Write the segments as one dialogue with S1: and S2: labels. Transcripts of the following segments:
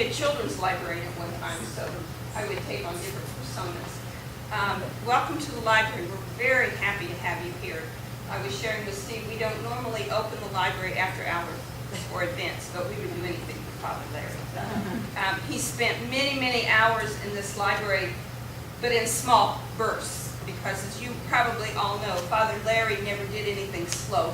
S1: be a children's librarian at one time, so I would take on different personas. Welcome to the library. We're very happy to have you here. I was sharing with Steve, we don't normally open the library after hours or events, but we would do anything for Father Larry. He spent many, many hours in this library, but in small bursts, because as you probably all know, Father Larry never did anything slow.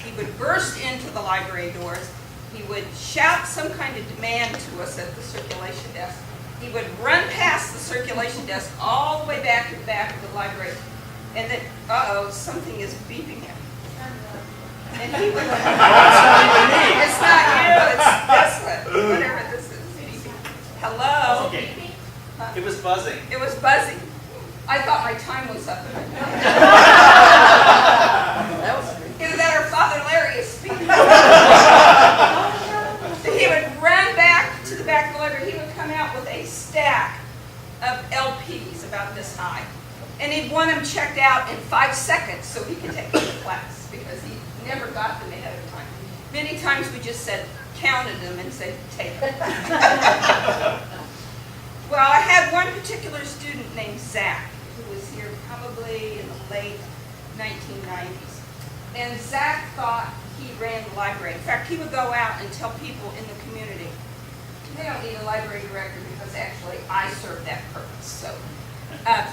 S1: He would burst into the library doors. He would shout some kind of demand to us at the circulation desk. He would run past the circulation desk all the way back to the back of the library. And then, something is beeping him. And he would, it's not you, it's this one, whatever this is. Hello?
S2: Okay. It was buzzing.
S1: It was buzzing. I thought my time was up. Either that or Father Larry is speaking. He would run back to the back of the library. He would come out with a stack of LPs about this high. And he'd want them checked out in 5 seconds so he could take them to class, because he never got them ahead of time. Many times we just counted them and said, take them. Well, I had one particular student named Zach, who was here probably in the late 1990s. And Zach thought he ran the library. In fact, he would go out and tell people in the community, they don't need a library director because actually I serve that purpose. So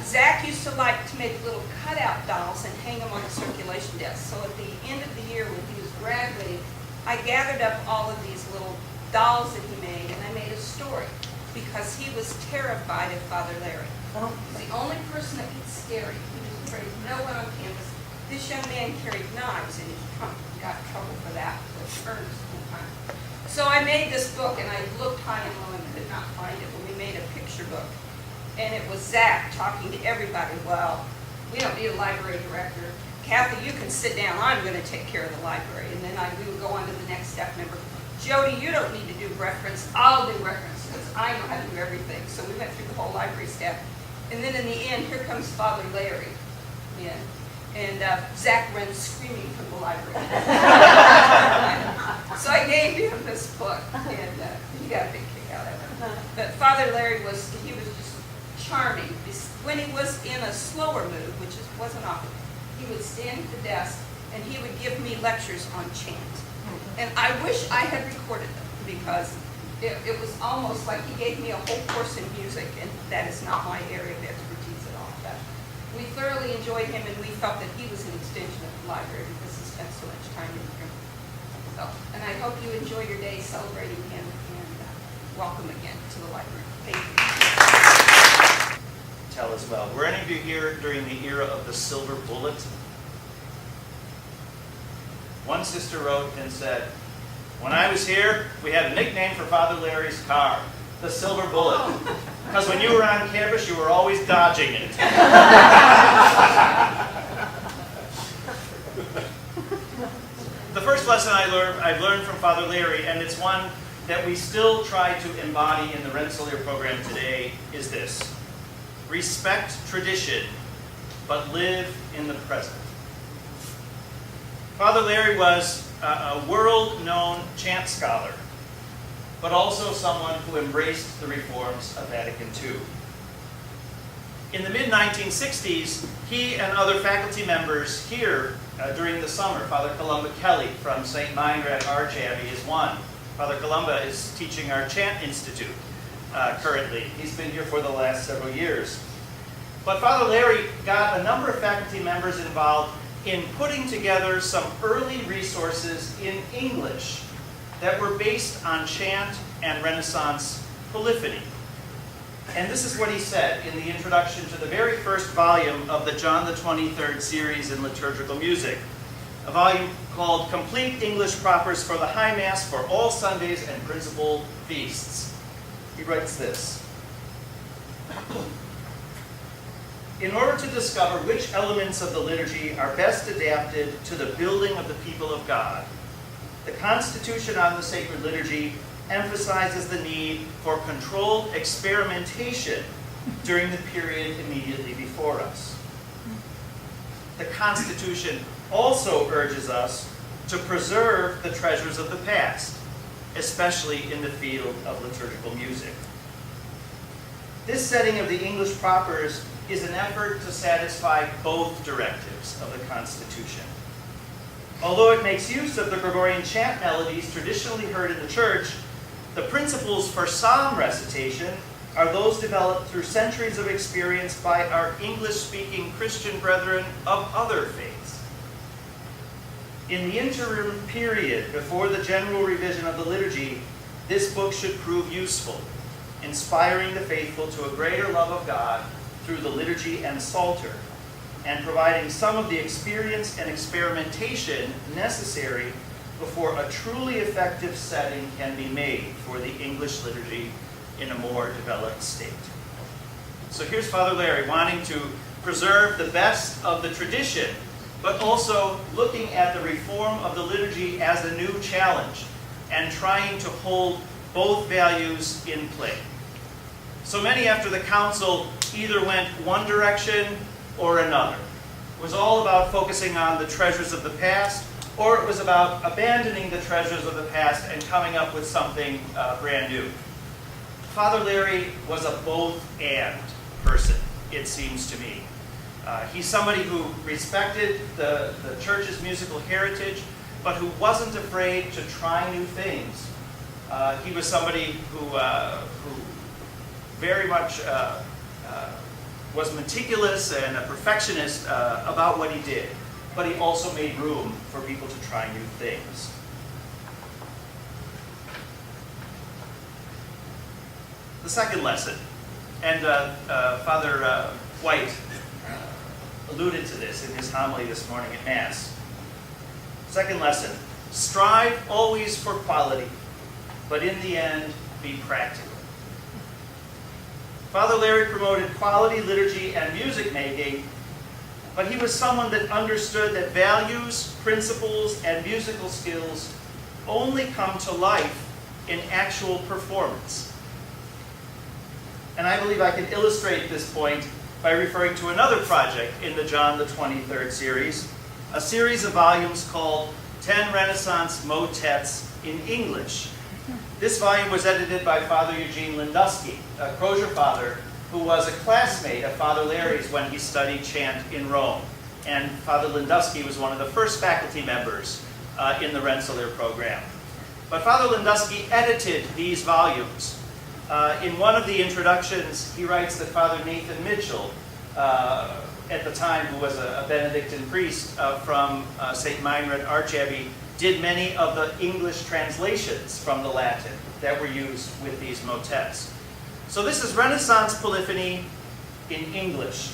S1: Zach used to like to make little cutout dolls and hang them on the circulation desk. So at the end of the year when he was graduating, I gathered up all of these little dolls that he made, and I made a story, because he was terrified of Father Larry. He's the only person that could scare him. He was afraid of no one on campus. This young man carried knives in his trunk. He got in trouble for that with Ernest one time. So I made this book, and I looked high and low and could not find it, but we made a picture book. And it was Zach talking to everybody. Well, we don't need a library director. Kathy, you can sit down. I'm going to take care of the library. And then we would go on to the next staff member. Jody, you don't need to do reference. I'll do reference, because I know how to do everything. So we went through the whole library staff. And then in the end, here comes Father Larry. Yeah. And Zach runs screaming from the library. So I gave him this book, and he got a big kick out of it. But Father Larry was just charming. When he was in a slower mood, which wasn't often, he would stand at the desk and he would give me lectures on chant. And I wish I had recorded them, because it was almost like he gave me a whole course in music, and that is not my area of expertise at all. But we thoroughly enjoyed him, and we felt that he was an extension of the library because he spent so much time in here. So, and I hope you enjoy your day celebrating him, and welcome again to the library. Thank you.
S2: Tell as well. Were any of you here during the era of the silver bullet? One sister wrote and said, when I was here, we had a nickname for Father Larry's car, the Silver Bullet. Because when you were on campus, you were always dodging it. The first lesson I've learned from Father Larry, and it's one that we still try to embody in the Rensselaer program today, is this: respect tradition, but live in the present. Father Larry was a world-known chant scholar, but also someone who embraced the reforms of Vatican II. In the mid-1960s, he and other faculty members here during the summer, Father Columba Kelly from St. Minor at Arch Abbey is one. Father Columba is teaching our Chant Institute currently. He's been here for the last several years. But Father Larry got a number of faculty members involved in putting together some early resources in English that were based on chant and Renaissance polyphony. And this is what he said in the introduction to the very first volume of the John the 23rd series in liturgical music, a volume called Complete English Propers for the High Mass for All Sundays and Principal Feasts. He writes this: in order to discover which elements of the liturgy are best adapted to the building of the people of God, the Constitution on the Sacred Liturgy emphasizes the need for controlled experimentation during the period immediately before us. The Constitution also urges us to preserve the treasures of the past, especially in the field of liturgical music. This setting of the English propers is an effort to satisfy both directives of the Constitution. Although it makes use of the Gregorian chant melodies traditionally heard in the church, the principles for psalm recitation are those developed through centuries of experience by our English-speaking Christian brethren of other faiths. In the interim period before the general revision of the liturgy, this book should prove useful, inspiring the faithful to a greater love of God through the liturgy and psalter, and providing some of the experience and experimentation necessary before a truly effective setting can be made for the English liturgy in a more developed state. So here's Father Larry wanting to preserve the best of the tradition, but also looking at the reform of the liturgy as a new challenge and trying to hold both values in play. So many after the council either went one direction or another. It was all about focusing on the treasures of the past, or it was about abandoning the treasures of the past and coming up with something brand new. Father Larry was a both-and person, it seems to me. He's somebody who respected the church's musical heritage, but who wasn't afraid to try new things. He was somebody who very much was meticulous and a perfectionist about what he did, but he also made room for people to try new things. The second lesson, and Father White alluded to this in his homily this morning at Mass. Second lesson, strive always for quality, but in the end, be practical. Father Larry promoted quality liturgy and music making, but he was someone that understood that values, principles, and musical skills only come to life in actual performance. And I believe I can illustrate this point by referring to another project in the John the 23rd series, a series of volumes called 10 Renaissance Motets in English. This volume was edited by Father Eugene Lindusky, a Crozier Father who was a classmate of Father Larry's when he studied chant in Rome. And Father Lindusky was one of the first faculty members in the Rensselaer program. But Father Lindusky edited these volumes. In one of the introductions, he writes that Father Nathan Mitchell, at the time who was a Benedictine priest from St. Meinrad Archabbey, did many of the English translations from the Latin that were used with these motets. So this is Renaissance polyphony in English.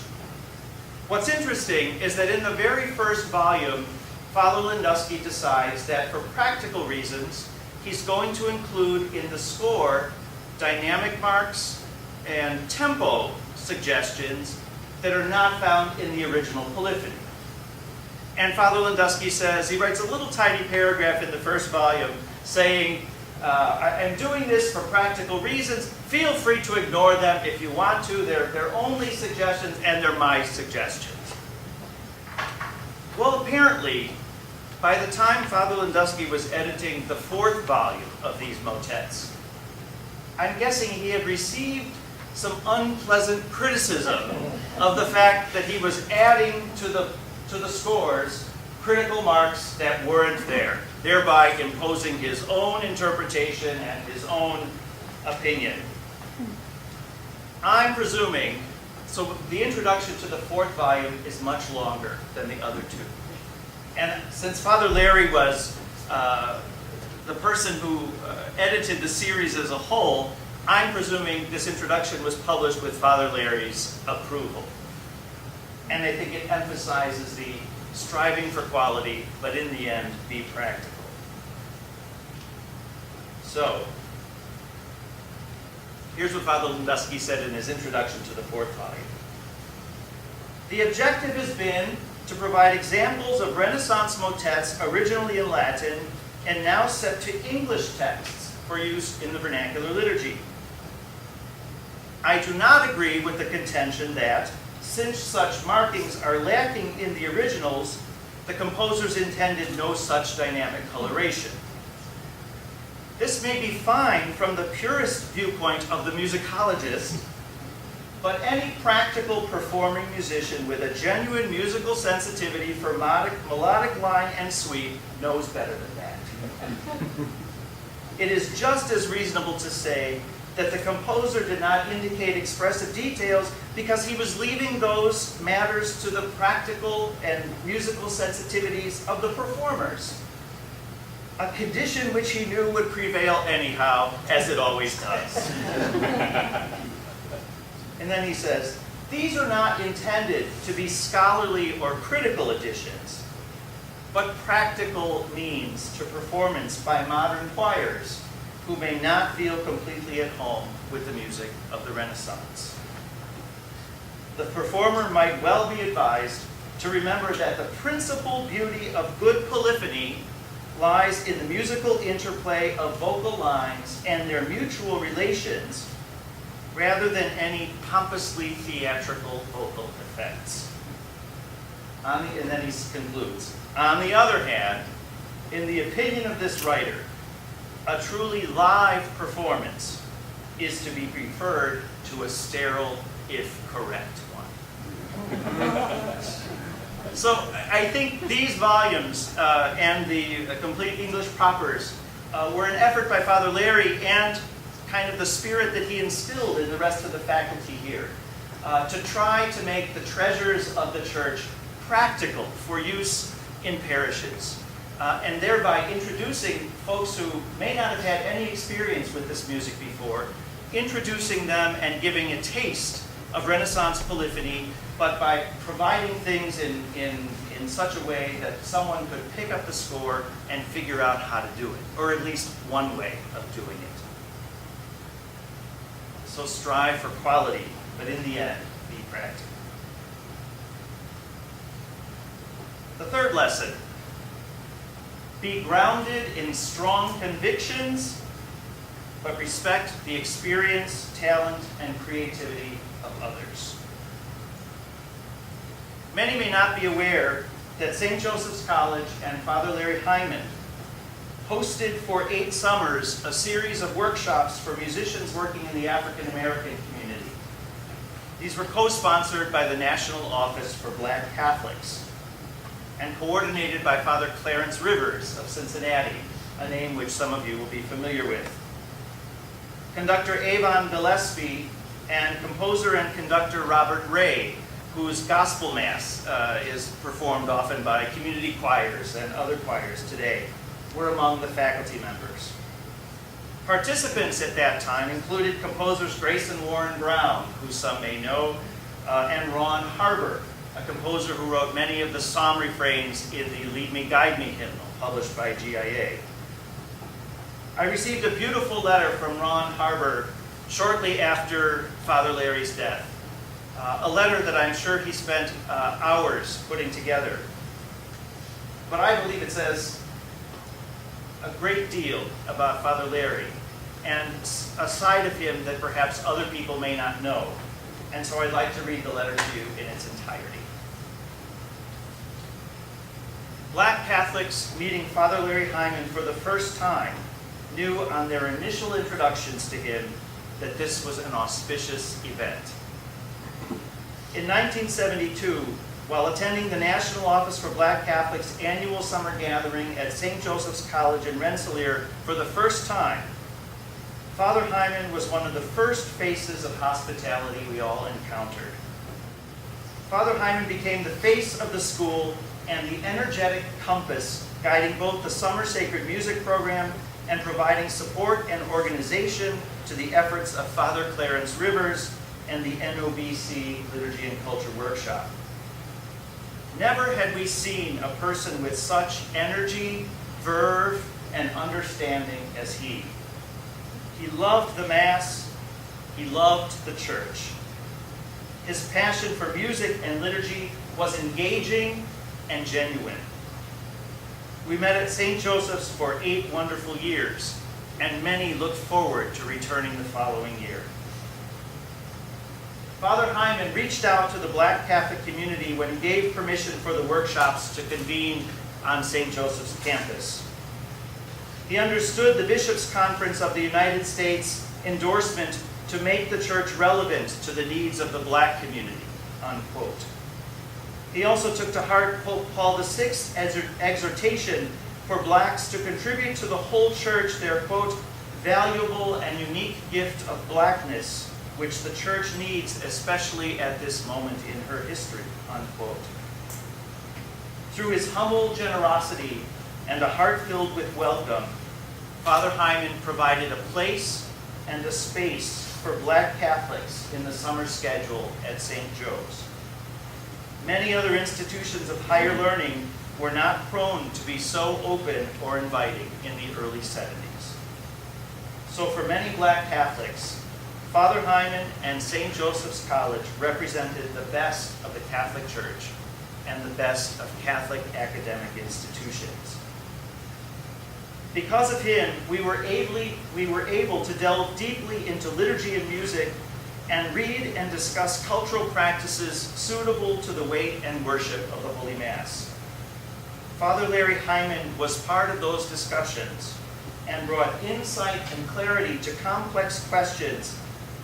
S2: What's interesting is that in the very first volume, Father Lindusky decides that for practical reasons, he's going to include in the score dynamic marks and tempo suggestions that are not found in the original polyphony. And Father Lindusky says, he writes a little tiny paragraph in the first volume saying, I'm doing this for practical reasons. Feel free to ignore them if you want to. They're only suggestions and they're my suggestions. Well, apparently, by the time Father Lindusky was editing the fourth volume of these motets, I'm guessing he had received some unpleasant criticism of the fact that he was adding to the scores critical marks that weren't there, thereby imposing his own interpretation and his own opinion. I'm presuming, so the introduction to the fourth volume is much longer than the other two. And since Father Larry was the person who edited the series as a whole, I'm presuming this introduction was published with Father Larry's approval. And I think it emphasizes the striving for quality, but in the end, be practical. So, here's what Father Lindusky said in his introduction to the fourth volume. The objective has been to provide examples of Renaissance motets originally in Latin and now set to English texts for use in the vernacular liturgy. I do not agree with the contention that, since such markings are lacking in the originals, the composers intended no such dynamic coloration. This may be fine from the purest viewpoint of the musicologist, but any practical performing musician with a genuine musical sensitivity for melodic line and sweep knows better than that. It is just as reasonable to say that the composer did not indicate expressive details because he was leaving those matters to the practical and musical sensitivities of the performers, a condition which he knew would prevail anyhow, as it always does. And then he says, these are not intended to be scholarly or critical additions, but practical means to performance by modern choirs who may not feel completely at home with the music of the Renaissance. The performer might well be advised to remember that the principal beauty of good polyphony lies in the musical interplay of vocal lines and their mutual relations, rather than any pompously theatrical vocal effects. And then he concludes, on the other hand, in the opinion of this writer, a truly live performance is to be preferred to a sterile, if correct, one. So I think these volumes and the complete English propers were an effort by Father Larry and kind of the spirit that he instilled in the rest of the faculty here to try to make the treasures of the church practical for use in parishes, and thereby introducing folks who may not have had any experience with this music before, introducing them and giving a taste of Renaissance polyphony, but by providing things in such a way that someone could pick up the score and figure out how to do it, or at least one way of doing it. So strive for quality, but in the end, be practical. The third lesson, be grounded in strong convictions, but respect the experience, talent, and creativity of others. Many may not be aware that St. Joseph's College and Father Larry Heiman hosted for 8 summers a series of workshops for musicians working in the African American community. These were co-sponsored by the National Office for Black Catholics and coordinated by Father Clarence Rivers of Cincinnati, a name which some of you will be familiar with. Conductor Avon Gillespie and composer and conductor Robert Ray, whose gospel mass is performed often by community choirs and other choirs today, were among the faculty members. Participants at that time included composers Grace and Warren Brown, who some may know, and Ron Harber, a composer who wrote many of the psalm refrains in the Lead Me, Guide Me hymnal, published by GIA. I received a beautiful letter from Ron Harber shortly after Father Larry's death. A letter that I'm sure he spent hours putting together. But I believe it says a great deal about Father Larry and a side of him that perhaps other people may not know. And so I'd like to read the letter to you in its entirety. Black Catholics meeting Father Larry Heiman for the first time knew on their initial introductions to him that this was an auspicious event. In 1972, while attending the National Office for Black Catholics annual summer gathering at St. Joseph's College in Rensselaer for the first time, Father Heiman was one of the first faces of hospitality we all encountered. Father Heiman became the face of the school and the energetic compass guiding both the summer sacred music program and providing support and organization to the efforts of Father Clarence Rivers and the NOBC Liturgy and Culture Workshop. Never had we seen a person with such energy, verve, and understanding as he. He loved the Mass. He loved the church. His passion for music and liturgy was engaging and genuine. We met at St. Joseph's for 8 wonderful years, and many looked forward to returning the following year. Father Heiman reached out to the Black Catholic community when he gave permission for the workshops to convene on St. Joseph's campus. He understood the Bishops' Conference of the United States endorsement to make the church relevant to the needs of the black community, unquote. He also took to heart Pope Paul VI's exhortation for blacks to contribute to the whole church their, quote, valuable and unique gift of blackness, which the church needs especially at this moment in her history, unquote. Through his humble generosity and a heart filled with welcome, Father Heiman provided a place and a space for black Catholics in the summer schedule at St. Joe's. Many other institutions of higher learning were not prone to be so open or inviting in the early 70s. So for many black Catholics, Father Heiman and St. Joseph's College represented the best of the Catholic Church and the best of Catholic academic institutions. Because of him, we were able to delve deeply into liturgy and music and read and discuss cultural practices suitable to the weight and worship of the Holy Mass. Father Larry Heiman was part of those discussions and brought insight and clarity to complex questions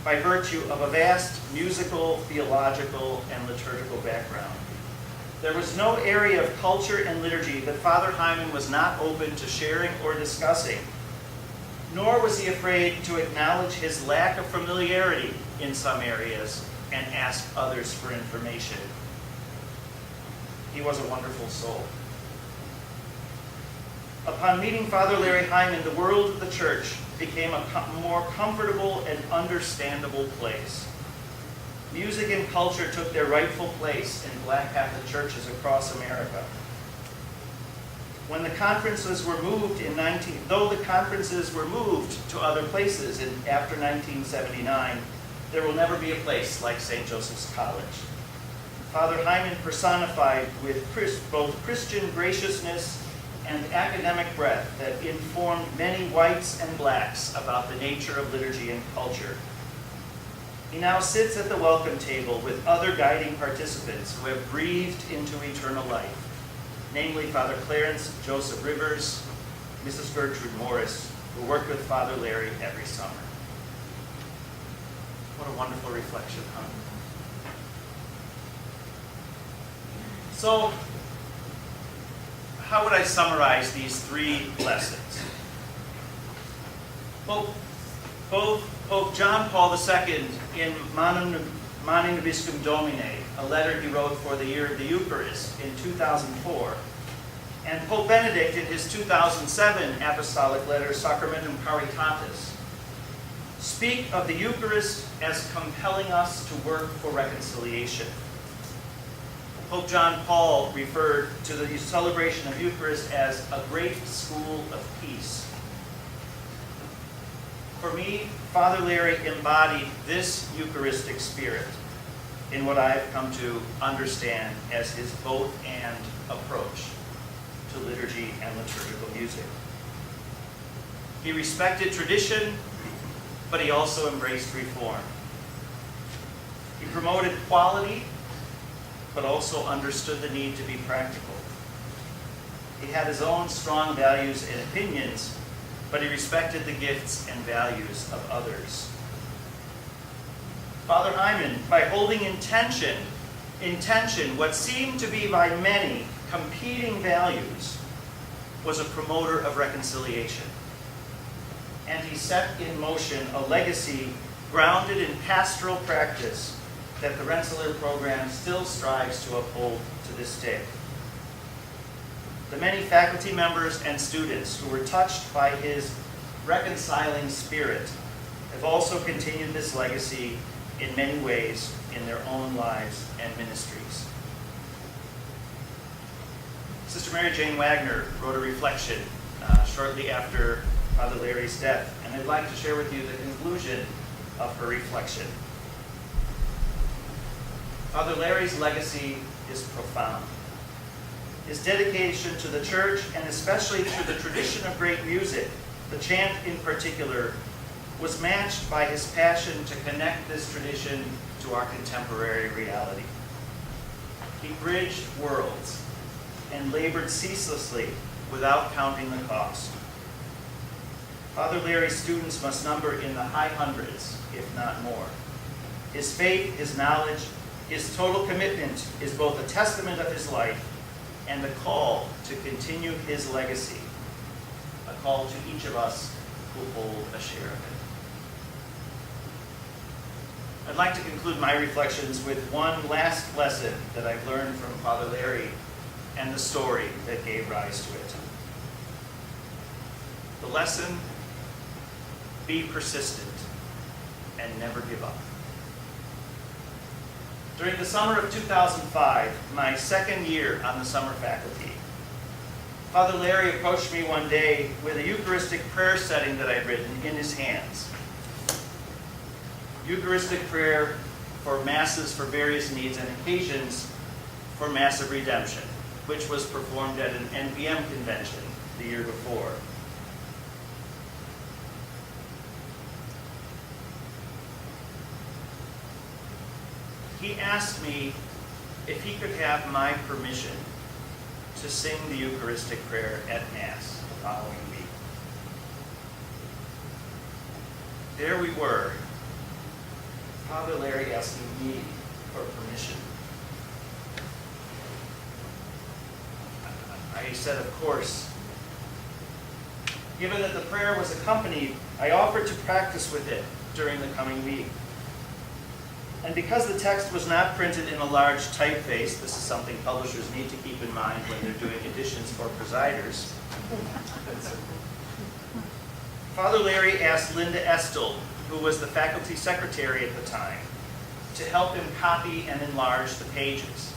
S2: by virtue of a vast musical, theological, and liturgical background. There was no area of culture and liturgy that Father Heiman was not open to sharing or discussing, nor was he afraid to acknowledge his lack of familiarity in some areas and ask others for information. He was a wonderful soul. Upon meeting Father Larry Heiman, the world of the church became a more comfortable and understandable place. Music and culture took their rightful place in black Catholic churches across America. When the conferences were moved though the conferences were moved to other places after 1979, there will never be a place like St. Joseph's College. Father Heiman personified with both Christian graciousness and academic breadth that informed many whites and blacks about the nature of liturgy and culture. He now sits at the welcome table with other guiding participants who have breathed into eternal life, namely Father Clarence Joseph Rivers, Mrs. Gertrude Morris, who worked with Father Larry every summer. What a wonderful reflection, huh? So, how would I summarize these three lessons? Pope John Paul II, in Mane Nobiscum Domine, a letter he wrote for the year of the Eucharist in 2004, and Pope Benedict in his 2007 apostolic letter Sacramentum Caritatis, speak of the Eucharist as compelling us to work for reconciliation. Pope John Paul referred to the celebration of Eucharist as a great school of peace. For me, Father Larry embodied this Eucharistic spirit in what I have come to understand as his both-and approach to liturgy and liturgical music. He respected tradition, but he also embraced reform. He promoted quality, but also understood the need to be practical. He had his own strong values and opinions, but he respected the gifts and values of others. Father Heiman, by holding in tension what seemed to be by many competing values, was a promoter of reconciliation. And he set in motion a legacy grounded in pastoral practice that the Rensselaer program still strives to uphold to this day. The many faculty members and students who were touched by his reconciling spirit have also continued this legacy in many ways in their own lives and ministries. Sister Mary Jane Wagner wrote a reflection shortly after Father Larry's death, and I'd like to share with you the conclusion of her reflection. Father Larry's legacy is profound. His dedication to the church, and especially to the tradition of great music, the chant in particular, was matched by his passion to connect this tradition to our contemporary reality. He bridged worlds and labored ceaselessly without counting the cost. Father Larry's students must number in the high hundreds, if not more. His faith, his knowledge, his total commitment is both a testament of his life and a call to continue his legacy, a call to each of us who hold a share of it. I'd like to conclude my reflections with one last lesson that I've learned from Father Larry and the story that gave rise to it. The lesson: be persistent and never give up. During the summer of 2005, my second year on the summer faculty, Father Larry approached me one day with a Eucharistic prayer setting that I'd written in his hands. Eucharistic prayer for masses for various needs and occasions for Mass of Redemption, which was performed at an NPM convention the year before. He asked me if he could have my permission to sing the Eucharistic prayer at Mass the following week. There we were, Father Larry asking me for permission. I said, of course. Given that the prayer was accompanied, I offered to practice with it during the coming week. And because the text was not printed in a large typeface, this is something publishers need to keep in mind when they're doing editions for presiders, Father Larry asked Linda Estel, who was the faculty secretary at the time, to help him copy and enlarge the pages.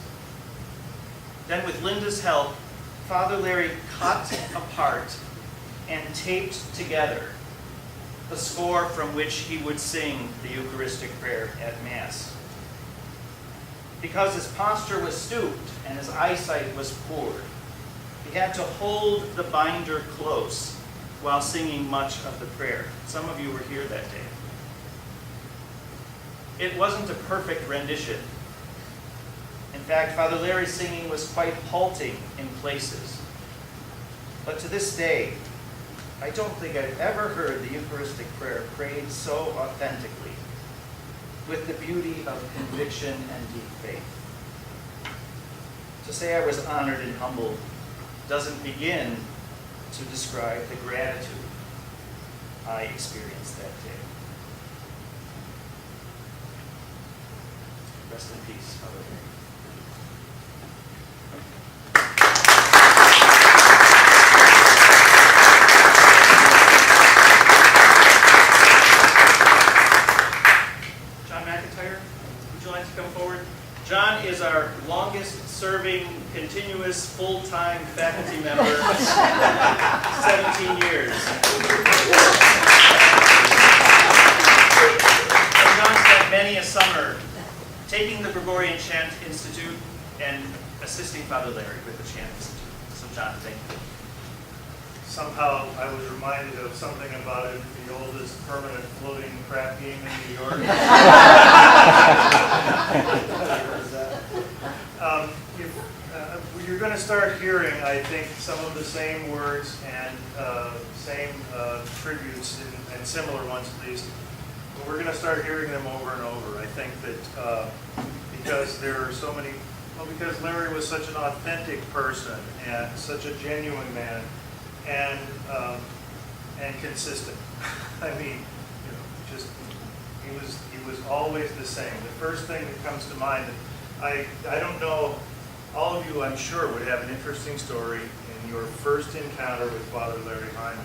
S2: Then, with Linda's help, Father Larry cut apart and taped together the score from which he would sing the Eucharistic prayer at Mass. Because his posture was stooped and his eyesight was poor, he had to hold the binder close while singing much of the prayer. Some of you were here that day. It wasn't a perfect rendition. In fact, Father Larry's singing was quite halting in places. But to this day, I don't think I've ever heard the Eucharistic prayer prayed so authentically, with the beauty of conviction and deep faith. To say I was honored and humbled doesn't begin to describe the gratitude I experienced that day. Rest in peace, Father Larry. John is our longest-serving, continuous, full-time faculty member, 17 years. And John spent many a summer taking the Gregorian Chant Institute and assisting Father Larry with the Chant Institute. So John, thank you.
S3: Somehow I was reminded of something about it, the oldest permanent floating crap game in New York. If you're going to start hearing, I think, some of the same words and same tributes and similar ones at least, but we're going to start hearing them over and over. I think that because there are so many, well, because Larry was such an authentic person and such a genuine man, and consistent. I mean, you know, just he was always the same. The first thing that comes to mind, I don't know, all of you I'm sure would have an interesting story in your first encounter with Father Larry Heiman,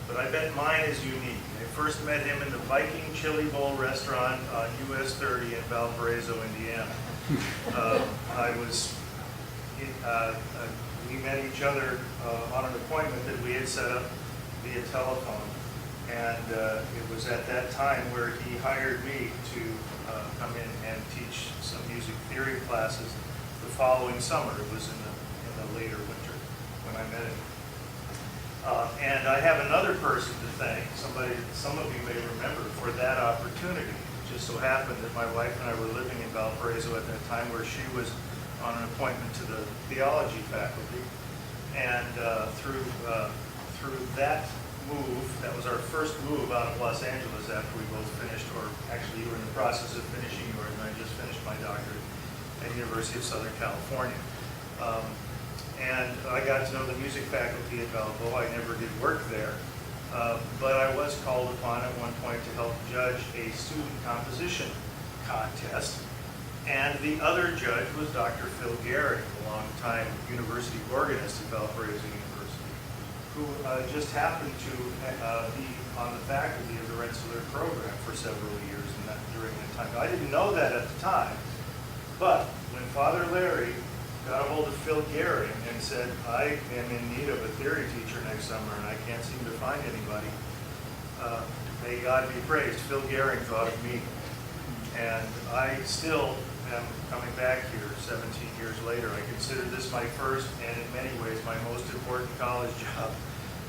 S3: but I bet mine is unique. I first met him in the Viking Chili Bowl restaurant on US 30 in Valparaiso, Indiana. We met each other on an appointment that we had set up via telephone, and it was at that time where he hired me to come in and teach some music theory classes the following summer. It was in the later winter when I met him. And I have another person to thank, somebody that some of you may remember, for that opportunity. It just so happened that my wife and I were living in Valparaiso at that time, where she was on an appointment to the theology faculty, and through that move. That was our first move out of Los Angeles after we both finished, or actually you were in the process of finishing yours, and I just finished my doctorate at University of Southern California. And I got to know the music faculty at Balboa. I never did work there, but I was called upon at one point to help judge a student composition contest. And the other judge was Dr. Phil Gehring, a longtime university organist at Valparaiso University, who just happened to be on the faculty of the Rensselaer program for several years during that time. Now, I didn't know that at the time, but when Father Larry got a hold of Phil Gehring and said, I am in need of a theory teacher next summer and I can't seem to find anybody, may God be praised, Phil Gehring thought of me. And I still am coming back here 17 years later. I consider this my first and in many ways my most important college job,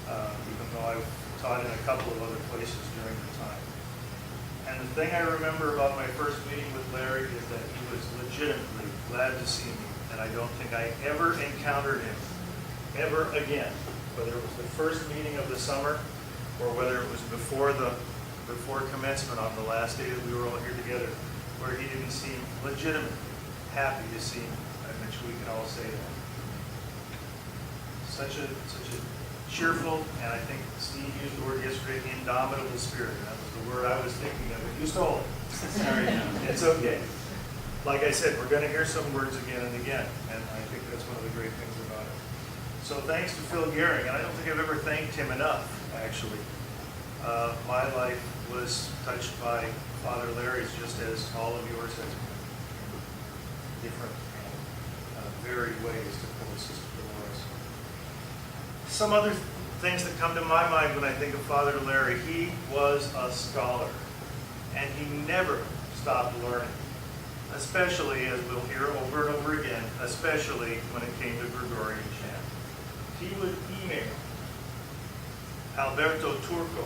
S3: even though I've taught in a couple of other places during the time. And the thing I remember about my first meeting with Larry is that he was legitimately glad to see me. And I don't think I ever encountered him ever again, whether it was the first meeting of the summer or whether it was before commencement on the last day that we were all here together, where he didn't seem legitimately happy to see me. I bet you we can all say that. Such a cheerful, and I think Steve used the word yesterday, indomitable spirit. That was the word I was thinking of, but you stole it. Sorry, it's okay. Like I said, we're going to hear some words again and again, and I think that's one of the great things about it. So thanks to Phil Gehring, and I don't think I've ever thanked him enough, actually. My life was touched by Father Larry's just as all of yours has been. Different and varied ways to pull Sister Dolores. Some other things that come to my mind when I think of Father Larry, he was a scholar, and he never stopped learning. Especially, as we'll hear over and over again, especially when it came to Gregorian chant. He would email Alberto Turco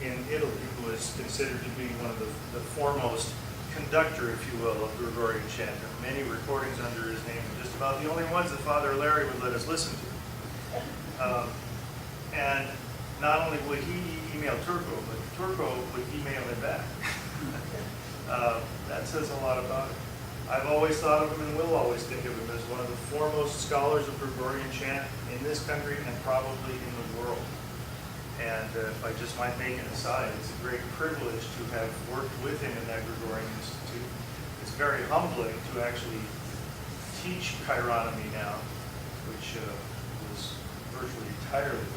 S3: in Italy, who is considered to be one of the foremost conductor, if you will, of Gregorian chant. There are many recordings under his name, and just about the only ones that Father Larry would let us listen to. And not only would he email Turco, but Turco would email him back. That says a lot about it. I've always thought of him and will always think of him as one of the foremost scholars of Gregorian chant in this country and probably in the world. And if I just might make an aside, it's a great privilege to have worked with him in that Gregorian Institute. It's very humbling to actually teach chironomy now, which was virtually entirely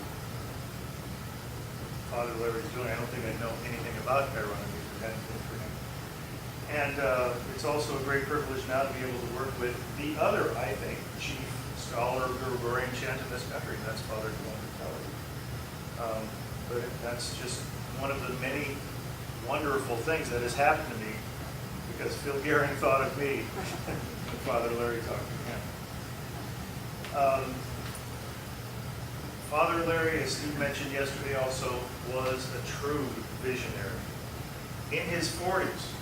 S3: Father Larry's doing. I don't think I know anything about chironomy if it hadn't been for him. And it's also a great privilege now to be able to work with the other, I think, chief scholar of Gregorian chant in this country, and that's Father Kelly. But that's just one of the many wonderful things that has happened to me because Phil Gehring thought of me and Father Larry talked to him. Father Larry, as Steve mentioned yesterday also, was a true visionary. In his 40s,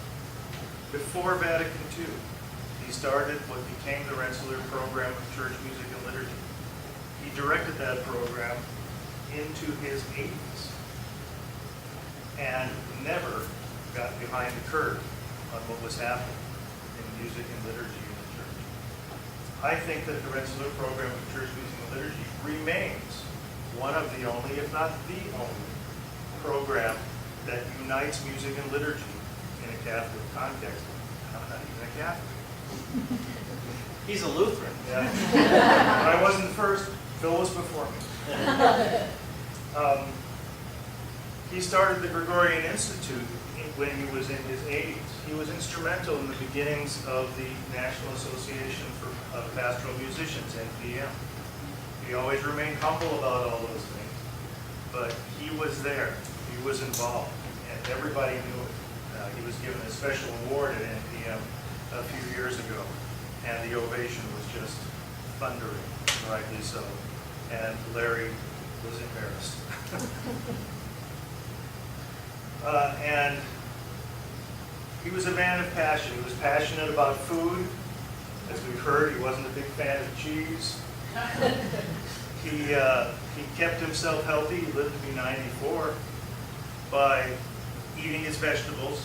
S3: before Vatican II, he started what became the Rensselaer program of church music and liturgy. He directed that program into his 80s and never got behind the curve on what was happening in music and liturgy in the church. I think that the Rensselaer program of church music and liturgy remains one of the only, if not the only, program that unites music and liturgy in a Catholic context. I'm not even a Catholic.
S2: He's a Lutheran.
S3: Yeah. When I wasn't first, Phil was before me. He started the Gregorian Institute when he was in his 80s. He was instrumental in the beginnings of the National Association for Pastoral Musicians, NPM. He always remained humble about all those things, but he was there. He was involved, and everybody knew it. He was given a special award at NPM a few years ago, and the ovation was just thundering, rightly so. And Larry was embarrassed. And he was a man of passion. He was passionate about food. As we've heard, he wasn't a big fan of cheese. He He kept himself healthy, he lived to be 94, by eating his vegetables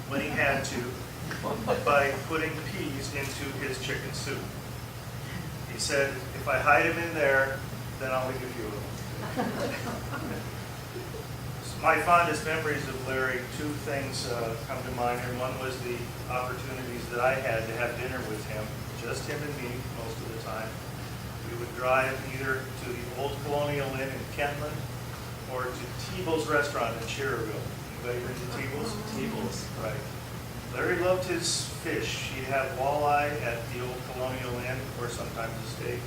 S3: when he had to, by putting peas into his chicken soup. He said, if I hide him in there, then I'll eat a few of them. My fondest memories of Larry, two things come to mind here. One was the opportunities that I had to have dinner with him, just him and me most of the time. We would drive either to the Old Colonial Inn in Kentland or to T-Bow's Restaurant in Cherryville. Anybody been to T-Bow's?
S2: T.PP.S.
S3: Right. Larry loved his fish. He'd have walleye at the Old Colonial Inn, or sometimes a steak,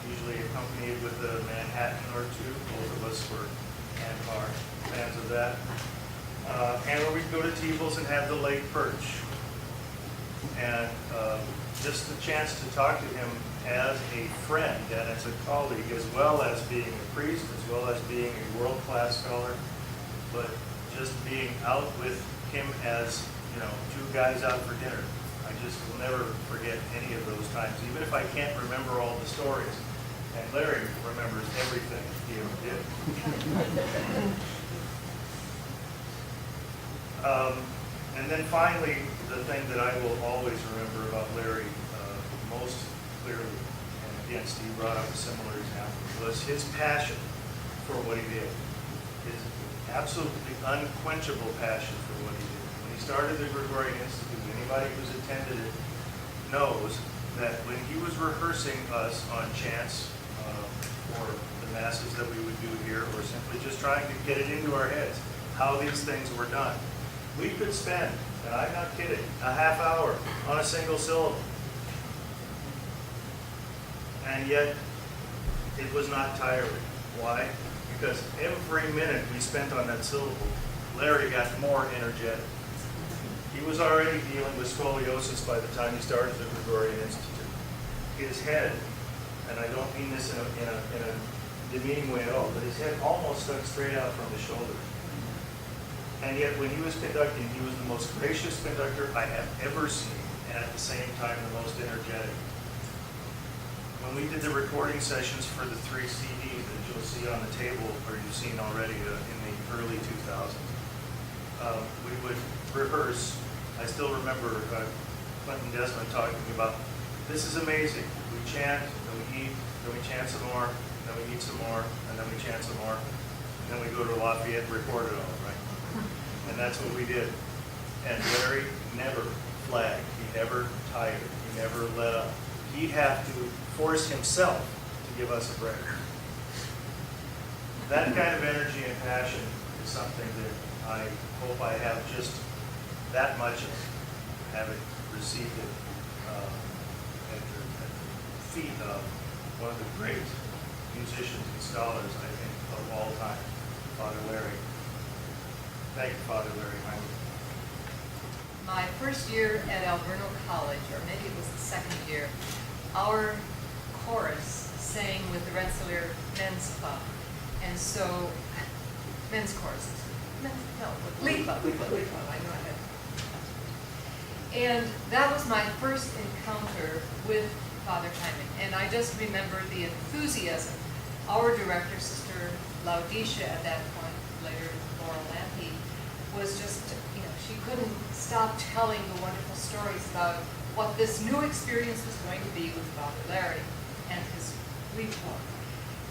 S3: usually accompanied with a Manhattan or two. Both of us were and are fans of that. And we'd go to T-Bow's and have the lake perch. And just the chance to talk to him as a friend and as a colleague, as well as being a priest, as well as being a world-class scholar, but just being out with him as, you know, two guys out for dinner. I just will never forget any of those times, even if I can't remember all the stories. And Larry remembers everything he ever did. And then finally, the thing that I will always remember about Larry most clearly, and again, Steve brought up a similar example, was his passion for what he did. His absolutely unquenchable passion for what he did. When he started the Gregorian Institute, anybody who's attended it knows that when he was rehearsing us on chants for the masses that we would do here, or simply just trying to get it into our heads, how these things were done, we could spend, and I'm not kidding, a half hour on a single syllable. And yet, it was not tiring. Why? Because every minute we spent on that syllable, Larry got more energetic. He was already dealing with scoliosis by the time he started the Gregorian Institute. His head, and I don't mean this in a demeaning way at all, but his head almost stuck straight out from his shoulders. And yet when he was conducting, he was the most gracious conductor I have ever seen, and at the same time the most energetic. When we did the recording sessions for the 3 CDs that you'll see on the table, or you've seen already in the early 2000s, we would rehearse. I still remember Clinton Desmond talking about, this is amazing. We chant, then we eat, then we chant some more, then we eat some more, and then we chant some more, and then we go to Lafayette and record it all, right? And that's what we did. And Larry never flagged. He never tired. He never let up. He'd have to force himself to give us a break. That kind of energy and passion is something that I hope I have just that much of, having received it at the feet of one of the great musicians and scholars, I think, of all time, Father Larry. Thank you, Father Larry Heiman.
S4: My first year at Alverno College, or maybe it was the second year, our chorus sang with the Rensselaer Men's Club. And so, men's choruses. No, Glee Club, I know I had. And that was my first encounter with Father Heiman. And I just remember the enthusiasm. Our director, Sister Laodicea, at that point, later Laurel Lampy, was just, she couldn't stop telling the wonderful stories about what this new experience was going to be with Father Larry and his Glee Club.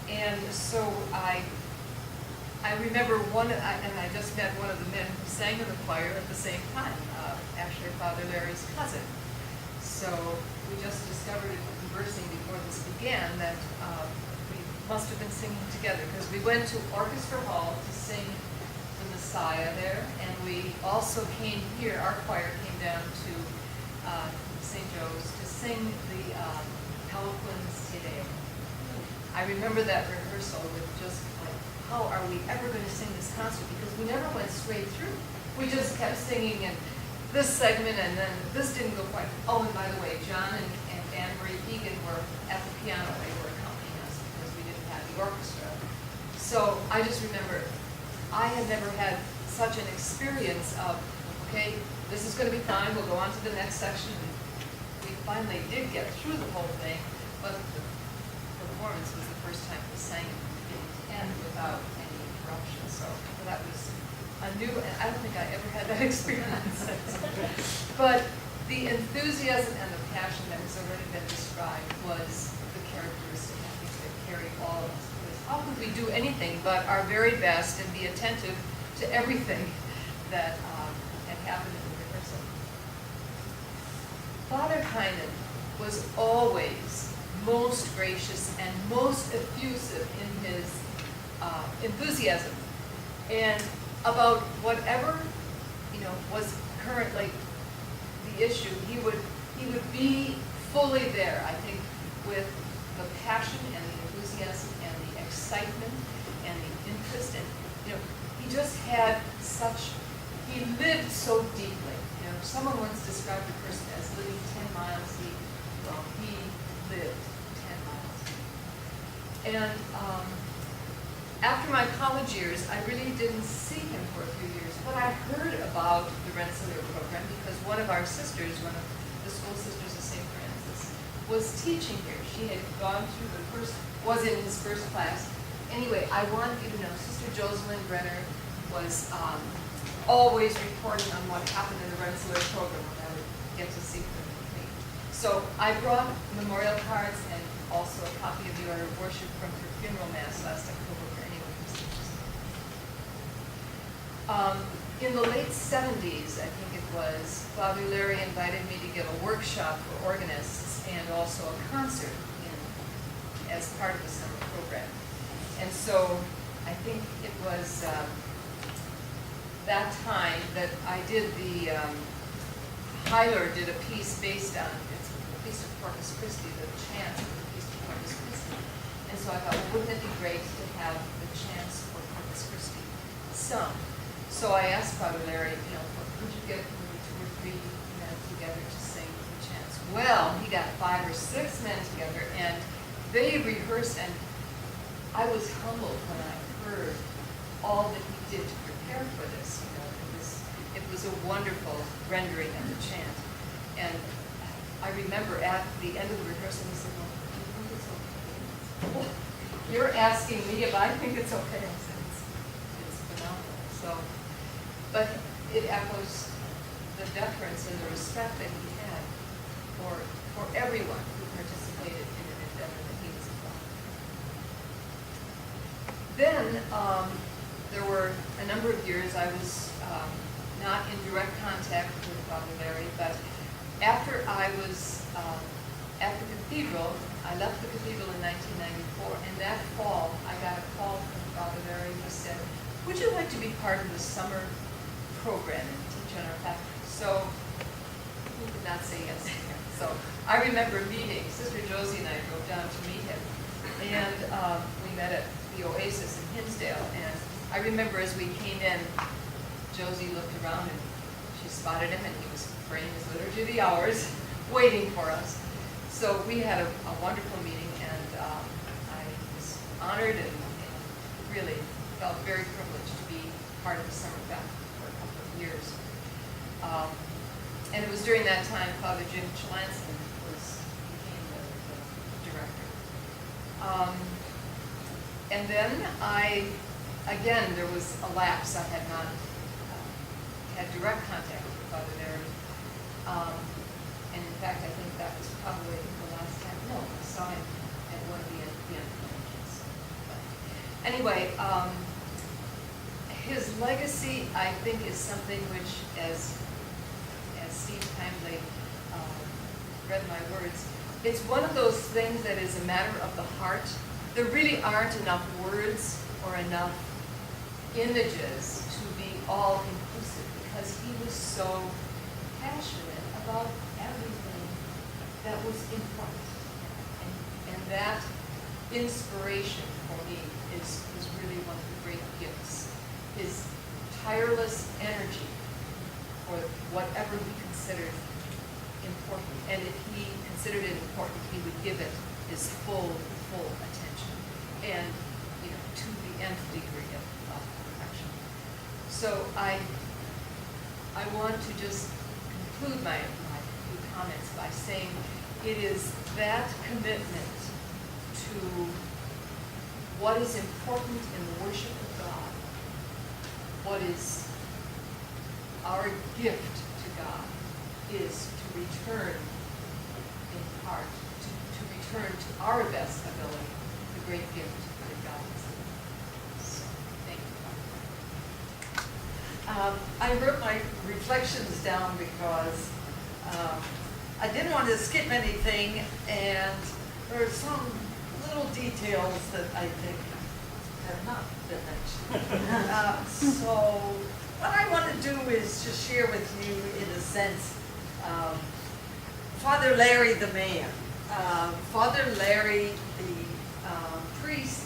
S4: And so I remember and I just met one of the men who sang in the choir at the same time, actually Father Larry's cousin. So we just discovered in conversing before this began that we must have been singing together, because we went to Orchestra Hall to sing the Messiah there, and we also came here, our choir came down to St. Joe's to sing the Eloquens Te Deum. I remember that rehearsal with just like, how are we ever going to sing this concert? Because we never went straight through. We just kept singing and this segment, and then this didn't go quite. Oh, and by the way, John and Anne-Marie Egan were at the piano. They were accompanying us because we didn't have the orchestra. So I just remember I had never had such an experience of, okay, this is going to be fine. We'll go on to the next section. We finally did get through the whole thing, but the performance was the first time we sang it from beginning to end without any interruption. So that was a new, and I don't think I ever had that experience. But the enthusiasm and the passion that has already been described was the characteristic, I think, that carried all of us. Because how could we do anything but our very best and be attentive to everything that had happened in the rehearsal? Father Heiman was always most gracious and most effusive in his enthusiasm, and about whatever was currently the issue, he would be fully there. I think with the passion and the enthusiasm and the excitement and the interest, and he just had such. He lived so deeply. Someone once described a person as living 10 miles deep. Well, he lived 10 miles deep. And after my college years, I really didn't see him for a few years, but I heard about the Rensselaer program because one of our sisters, one of the school sisters of St. Francis, was teaching here. She had gone through was in his first class. Anyway, I wanted you to know, Sister Jocelyn Brenner was always reporting on what happened in the Rensselaer program when I would get to see her with me. So I brought memorial cards and also a copy of your worship from her funeral mass last October for anyone who's interested. In the late 70s, I think it was, Father Larry invited me to give a workshop for organists and also a concert as part of the summer program. And so I think it was that time that I did Heiler did a piece based on, it's a piece of Corpus Christi, the chants of the piece of Corpus Christi. And so I thought, well, wouldn't it be great to have the chants for Corpus Christi sung? So I asked Father Larry, could you get maybe 2 or 3 men together to sing the chants? Well, he got 5 or 6 men together, and they rehearsed, and I was humbled when I heard all that he did to prepare for this. It was a wonderful rendering of the chant. And I remember at the end of the rehearsal, he said, well, do you think it's okay? Well, you're asking me if I think it's okay. I said, it's phenomenal. So, but it echoes the deference and the respect that he had for everyone who participated in an endeavor that he was involved in. Then there were a number of years I was not in direct contact with Father Larry, but after I was at the cathedral, I left the cathedral in 1994, and that fall I got a call from Father Larry who said, would you like to be part of the summer program and teach on our faculty? So he did not say yes. So I remember meeting, Sister Josie and I drove down to meet him, and we met at the Oasis in Hinsdale, and I remember as we came in, Josie looked around and she spotted him, and he was praying his Liturgy of the Hours, waiting for us. So we had a wonderful meeting, and I was honored and really felt very privileged to be part of the summer faculty for a couple of years. And it was during that time Father Jim Chalansky became the director. And then again, there was a lapse. I had not had direct contact with Father Larry. And in fact, I think that was probably the last time. No, I saw him at one of the end conventions. Anyway, his legacy, I think, is something which, as Steve kindly read my words, it's one of those things that is a matter of the heart. There really aren't enough words or enough images to be all inclusive, because he was so passionate about everything that was important. And that inspiration for me is really one of the great gifts. His tireless energy for whatever he considered important. And if he considered it important, he would give it his full attention. And to the nth degree of perfection. So I want to just conclude my few comments by saying it is that commitment to what is important in the worship of God, what is our gift to God, is to return in part, to return to our best ability, the great gift that God has given. So, thank you. I wrote my reflections down because I didn't want to skip anything, and there are some little details that I think have not been mentioned. So what I want to do is just share with you, in a sense, Father Larry the man, Father Larry the priest,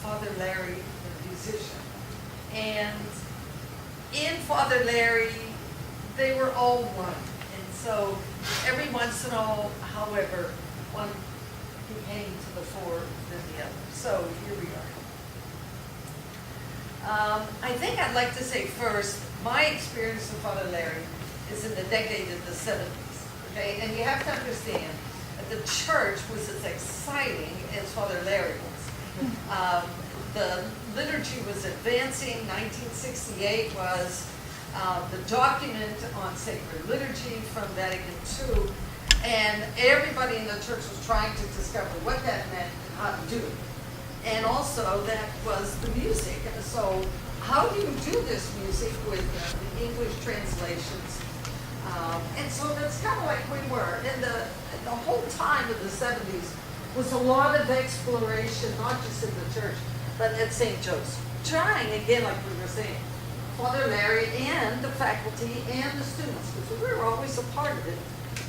S4: Father Larry the musician. And in Father Larry, they were all one. And so every once in a while, however, one came to the fore than the other. So here we are. I think I'd like to say first, my experience with Father Larry is in the decade of the 70s. Okay, and you have to understand that the church was as exciting as Father Larry was. The liturgy was advancing. 1968 was the document on sacred liturgy from Vatican II. And everybody in the church was trying to discover what that meant and how to do it. And also that was the music. And so how do you do this music with the English translations? And so that's kind of like we were. And the whole time of the 70s was a lot of exploration, not just in the church, but at St. Joe's. Trying, again, like we were saying, Father Larry and the faculty and the students, because we were always a part of it,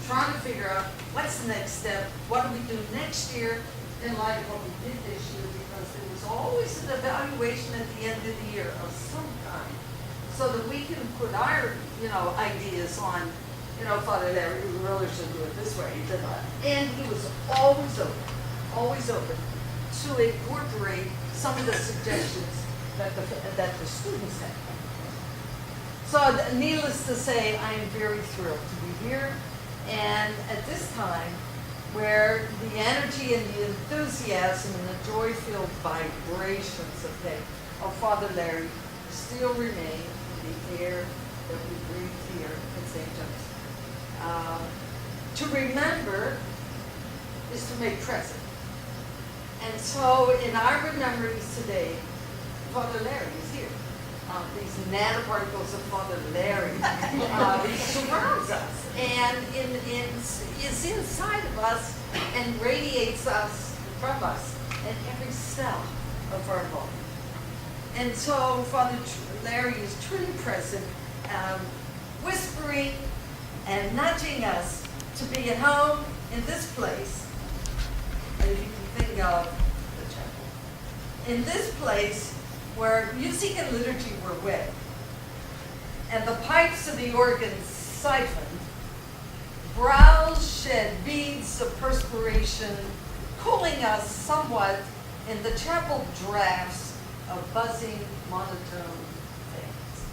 S4: trying to figure out what's the next step, what do we do next year in light of what we did this year, because there was always an evaluation at the end of the year of some kind, so that we can put our, ideas on, Father Larry, we really should do it this way, and he was always open to incorporate some of the suggestions that the students had. So needless to say, I am very thrilled to be here. And at this time, where the energy and the enthusiasm and the joy-filled vibrations of Father Larry still remain in the air that we breathe here at St. Joe's. To remember is to make present. And so in our remembrance today, Father Larry is here. These nanoparticles of Father Larry surrounds us and is inside of us and radiates us from us in every cell of our body. And so Father Larry is truly present, whispering and nudging us to be at home in this place. And if you can think of the chapel. In this place where music and liturgy were wet, and the pipes of the organ siphoned, brows shed beads of perspiration, cooling us somewhat in the chapel drafts of buzzing monotone fans.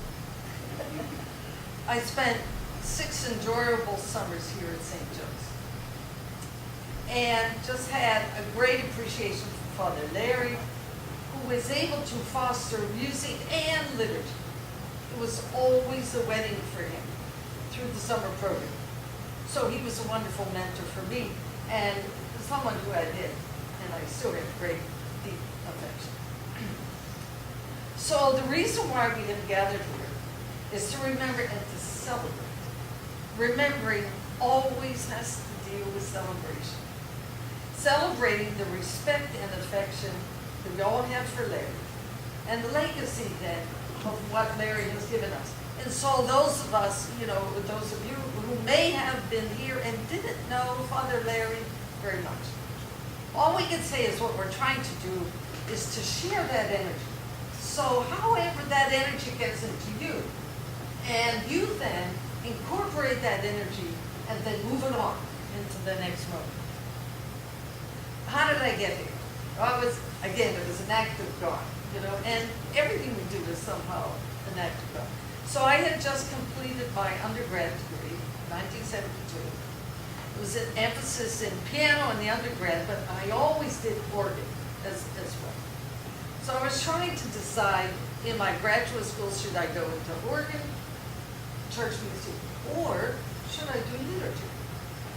S4: I spent 6 enjoyable summers here at St. Joe's, and just had a great appreciation for Father Larry, who was able to foster music and liturgy. It was always a wedding for him through the summer program. So he was a wonderful mentor for me, and someone who I did, and I still have great, deep affection. So the reason why we have gathered here is to remember and to celebrate. Remembering always has to deal with celebration. Celebrating the respect and affection that we all have for Larry, and the legacy then of what Larry has given us. And so those of us, those of you who may have been here and didn't know Father Larry very much, all we can say is what we're trying to do is to share that energy. So however that energy gets into you, and you then incorporate that energy and then move it on into the next moment. How did I get here? Well, it was an act of God, and everything we do is somehow an act of God. So I had just completed my undergrad degree, 1972. It was an emphasis in piano in the undergrad, but I always did organ
S5: as well. So I was trying to decide in my graduate school, should I go into organ, church music, or should I do liturgy?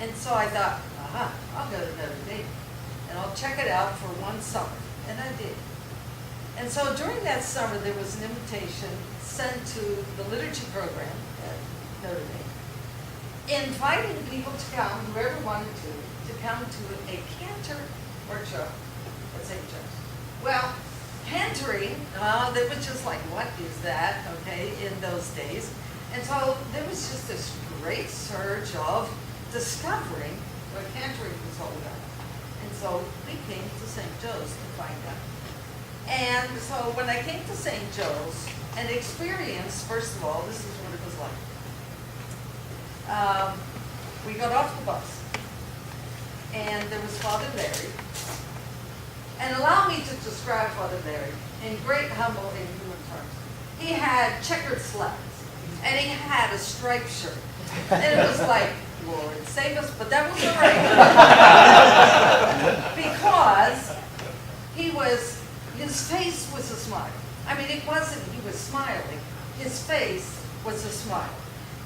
S5: And so I thought, I'll go to Notre Dame, and I'll check it out for one summer, and I did. And so during that summer, there was an invitation sent to the liturgy program at Notre Dame, inviting people to come, whoever wanted to come to a cantor workshop at St. Joe's. Well, cantoring, that was just like, what is that, okay, in those days. And so there was just this great surge of discovering what cantoring was all about. And so we came to St. Joe's to find out. And so when I came to St. Joe's and experienced, first of all, this is what it was like. We got off the bus, and there was Father Larry. And allow me to describe Father Larry in great humble and human terms. He had checkered slacks, and he had a striped shirt. And it was like, Lord, save us, but that was all right. Because his face was a smile. I mean, it wasn't he was smiling. His face was a smile.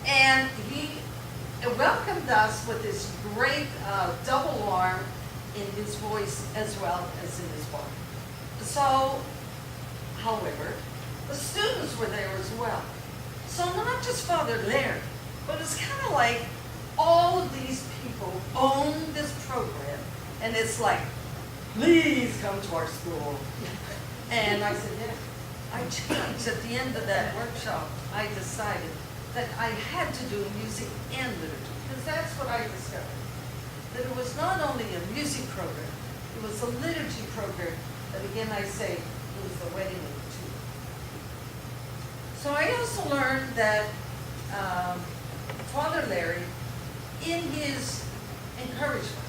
S5: And he welcomed us with this great double arm in his voice as well as in his body. So, however, the students were there as well. So not just Father Larry, but it's kind of like all of these people own this program, and it's like, please come to our school. And I said, yeah. I changed at the end of that workshop. I decided that I had to do music and liturgy, because that's what I discovered. That it was not only a music program, it was a liturgy program, that again I say, it was the wedding of the two. So I also learned that Father Larry, in his encouragement,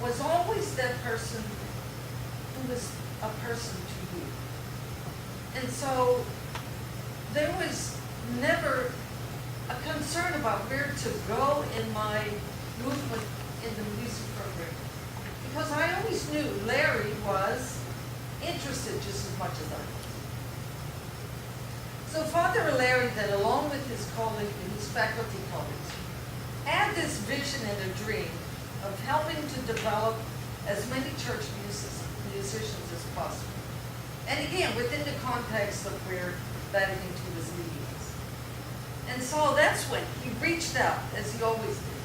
S5: was always that person who was a person to you. And so there was never a concern about where to go in my movement in the music program, because I always knew Larry was interested just as much as I was. So Father Larry then, along with his colleague and his faculty colleagues, had this vision and a dream of helping to develop as many church musicians as possible. And again, within the context of where Vatican II was leading us. And so that's when he reached out, as he always did,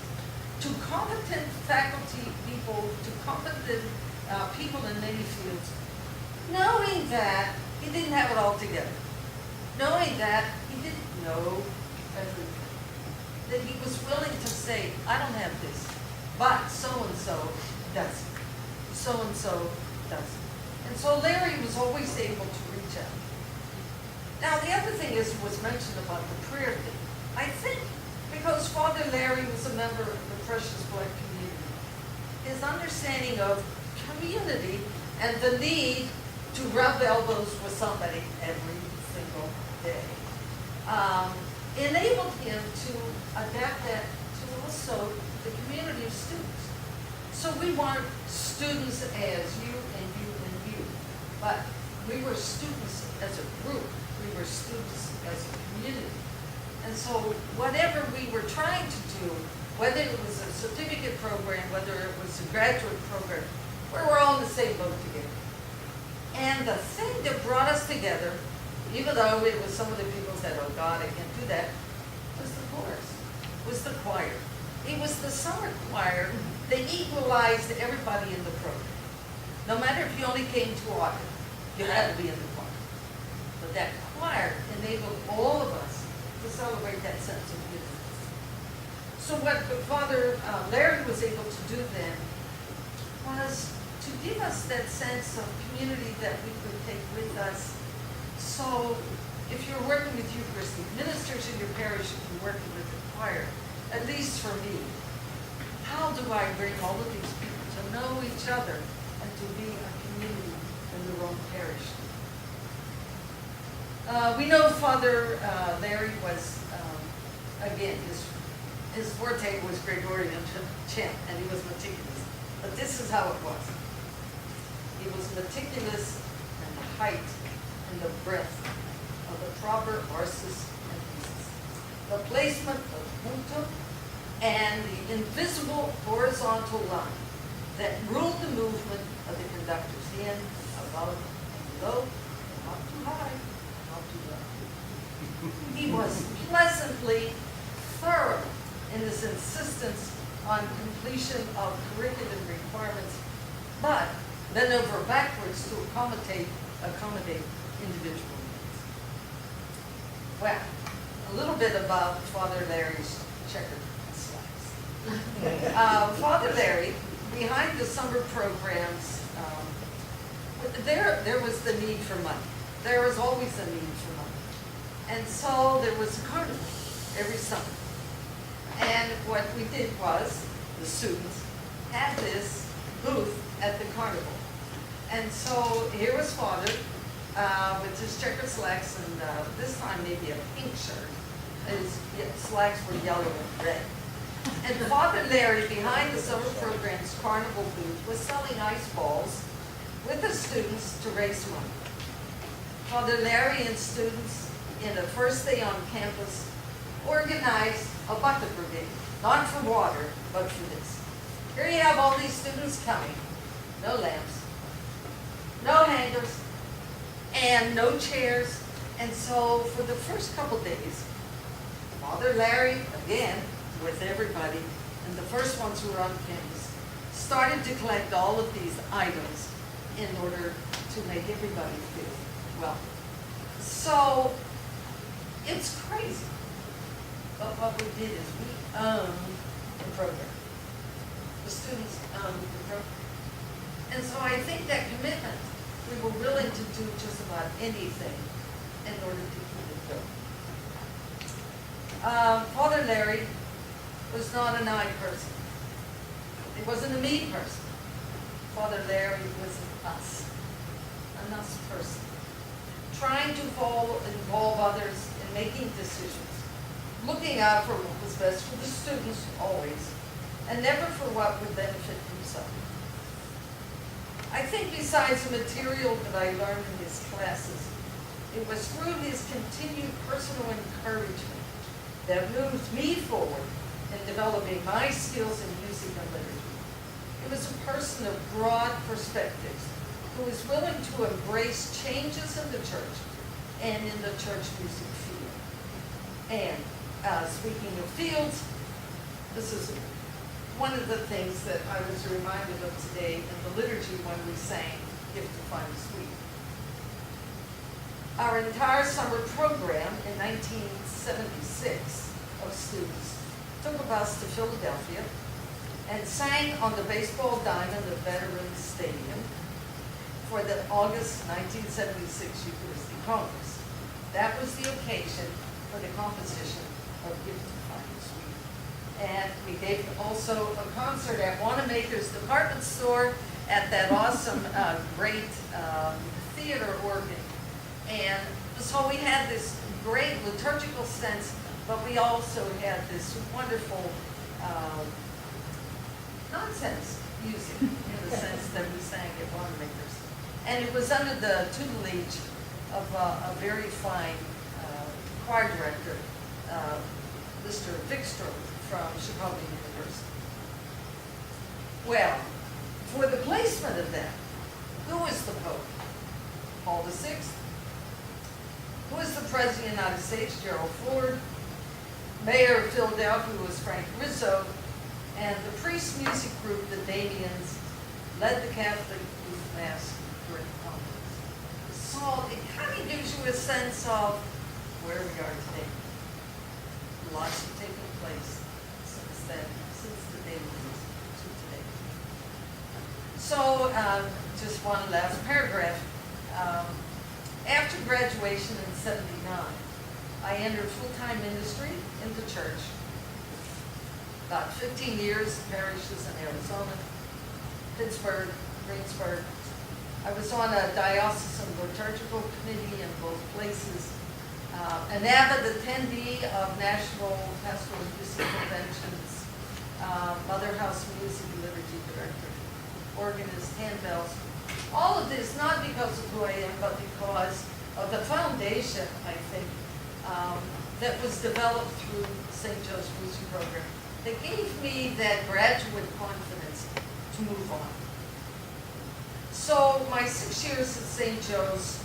S5: to competent faculty people, to competent people in many fields, knowing that he didn't have it all together, knowing that he didn't know everything, that he was willing to say, I don't have this, but so-and-so does it, so-and-so does it. And so Larry was always able to reach out. Now the other thing was mentioned about the prayer thing. I think because Father Larry was a member of the Precious Blood community, his understanding of community and the need to rub elbows with somebody every single day enabled him to adapt that to also the community of students. So we weren't students as you and you and you, but we were students as a group. We were students as a community. And so whatever we were trying to do, whether it was a certificate program, whether it was a graduate program, we were all in the same boat together. And the thing that brought us together, even though it was some of the people said, oh God, I can't do that, was the chorus, was the choir. It was the summer choir that equalized everybody in the program. No matter if you only came to autumn, you had to be in the choir. But that choir enabled all of us to celebrate that sense of unity. So what Father Larry was able to do then was to give us that sense of community that we could take with us. So if you're working with Eucharistic ministers in your parish, if you're working with the choir, at least for me, how do I bring all of these people to know each other and to be a community in their own parish? We know Father Larry was, again, his forte was Gregorian chant, and he was meticulous. But this is how it was. He was meticulous in the height and the breadth of the proper arsis and thesis, the placement of punctum, and the invisible horizontal line that ruled the movement of the conductor's hand above and below, not too high, not too low. He was pleasantly thorough in his insistence on completion of curriculum requirements, but bent over backwards to accommodate individual needs. Well, a little bit about Father Larry's checkered slacks. Father Larry, behind the summer programs, there was the need for money. There was always a need for money. And so there was a carnival every summer. And what we did was, the students had this booth at the carnival. And so here was Father with his checkered slacks and this time maybe a pink shirt. His slacks were yellow and red. And Father Larry, behind the summer program's carnival booth, was selling ice balls with the students to raise money. Father Larry and students, in the first day on campus, organized a bucket brigade, not for water, but for this. Here you have all these students coming, no lamps, no hangers, and no chairs. And so for the first couple days, Father Larry, again, with everybody, and the first ones who were on campus, started to collect all of these items in order to make everybody feel welcome. So, it's crazy. But what we did is we owned the program. The students owned the program. And so I think that commitment, we were willing to do just about anything in order to keep it going. Father Larry was not an I person. He wasn't a me person. Father Larry was an us person, trying to involve others in making decisions, looking out for what was best for the students always, and never for what would benefit himself. I think besides the material that I learned in his classes, it was through his continued personal encouragement that moved me forward in developing my skills in music and liturgy. He was a person of broad perspectives who was willing to embrace changes in the church and in the church music field. And speaking of fields, this is one of the things that I was reminded of today in the liturgy when we sang Gift to Find Sweet. Our entire summer program in 1976 of students took a bus to Philadelphia and sang on the baseball diamond of Veterans Stadium for the August 1976 Eucharistic Congress. That was the occasion for the composition of Gift to Find Sweet. And we gave also a concert at Wanamaker's department store at that awesome, great theater organ. And so we had this great liturgical sense, but we also had this wonderful nonsense music in the sense that we sang at Wanamaker's. And it was under the tutelage of a very fine choir director, Mr. Vikstrom from Chicago University. Well, for the placement of that, who was the Pope? Paul VI. Who was the President of the United States? Gerald Ford. Mayor of Philadelphia was Frank Rizzo. And the priest music group, the Damians, led the Catholic Youth Mass during the conference. So it kind of gives you a sense of where we are today. Lots have taken place since then, since the Damians to today. So just one last paragraph. After graduation in '79, I entered full-time ministry in the church. About 15 years in parishes in Arizona, Pittsburgh, Greensburg. I was on a diocesan liturgical committee in both places. An avid attendee of national pastoral music conventions, Mother House Music Liturgy Director, organist, handbells, all of this, not because of who I am, but because of the foundation, I think, that was developed through St. Joe's Boosting Program, that gave me that graduate confidence to move on. So my 6 years at St. Joe's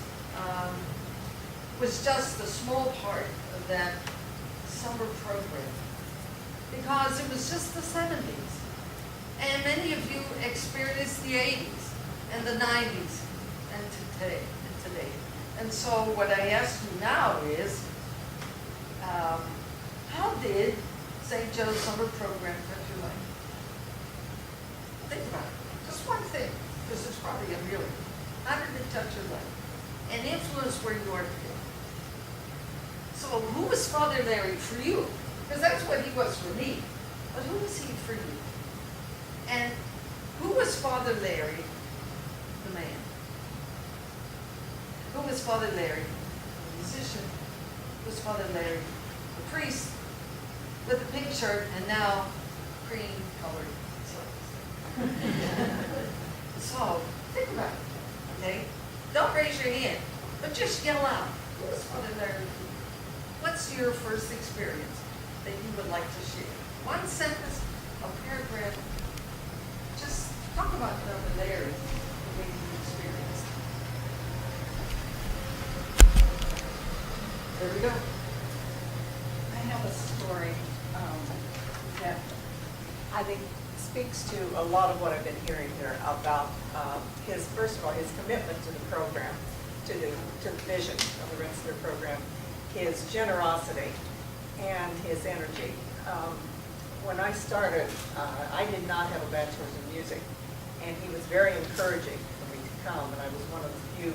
S5: was just a small part of that summer program, because it was just the 70s. And many of you experienced the 80s and the 90s and today. And so what I ask you now is, how did St. Joe's summer program touch your life? Think about it. Just one thing, because it's probably a million. How did it touch your life and influence where you are today? So who was Father Larry for you? Because that's what he was for me. But who was he for you? And who was Father Larry, the man? Who was Father Larry, the musician? Who was Father Larry, the priest, with the pink shirt and now cream-colored socks? So, think about it, okay? Don't raise your hand, but just yell out. Who was Father Larry? What's your first experience that you would like to share? One sentence, a paragraph. Just talk about Father Larry, the way you experienced. There we go.
S6: I have a story that I think speaks to a lot of what I've been hearing here about first of all, his commitment to the program, to the vision of the Rensselaer program, his generosity, and his energy. When I started, I did not have a bachelor's in music, and he was very encouraging for me to come, and I was one of the few,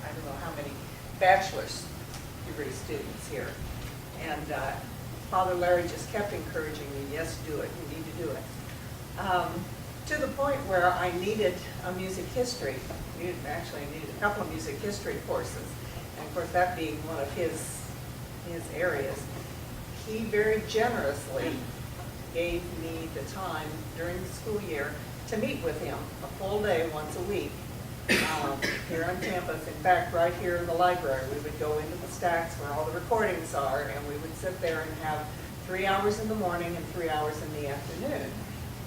S6: I don't know how many bachelor's degree students here. And Father Larry just kept encouraging me, yes, do it, you need to do it. To the point where I needed a music history, actually I needed a couple of music history courses, and of course that being one of his areas. He very generously gave me the time during the school year to meet with him a full day once a week here on campus. In fact, right here in the library, we would go into the stacks where all the recordings are, and we would sit there and have 3 hours in the morning and 3 hours in the afternoon.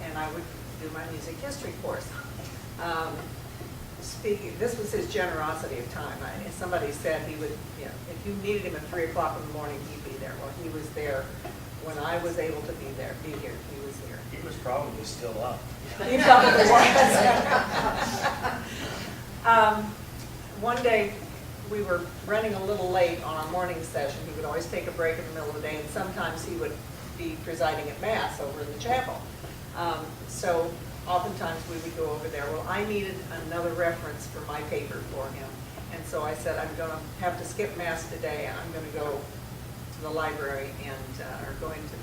S6: And I would do my music history course. This was his generosity of time. Somebody said he would, if you needed him at 3 o'clock in the morning, he'd be there. Well, he was there when I was able to be here. He was here.
S3: He was probably still up.
S6: He probably was. One day, we were running a little late on our morning session. He would always take a break in the middle of the day, and sometimes he would be presiding at Mass over in the chapel. So oftentimes we would go over there. Well, I needed another reference for my paper for him. And so I said, I'm going to have to skip Mass today. I'm going to go to the library or going to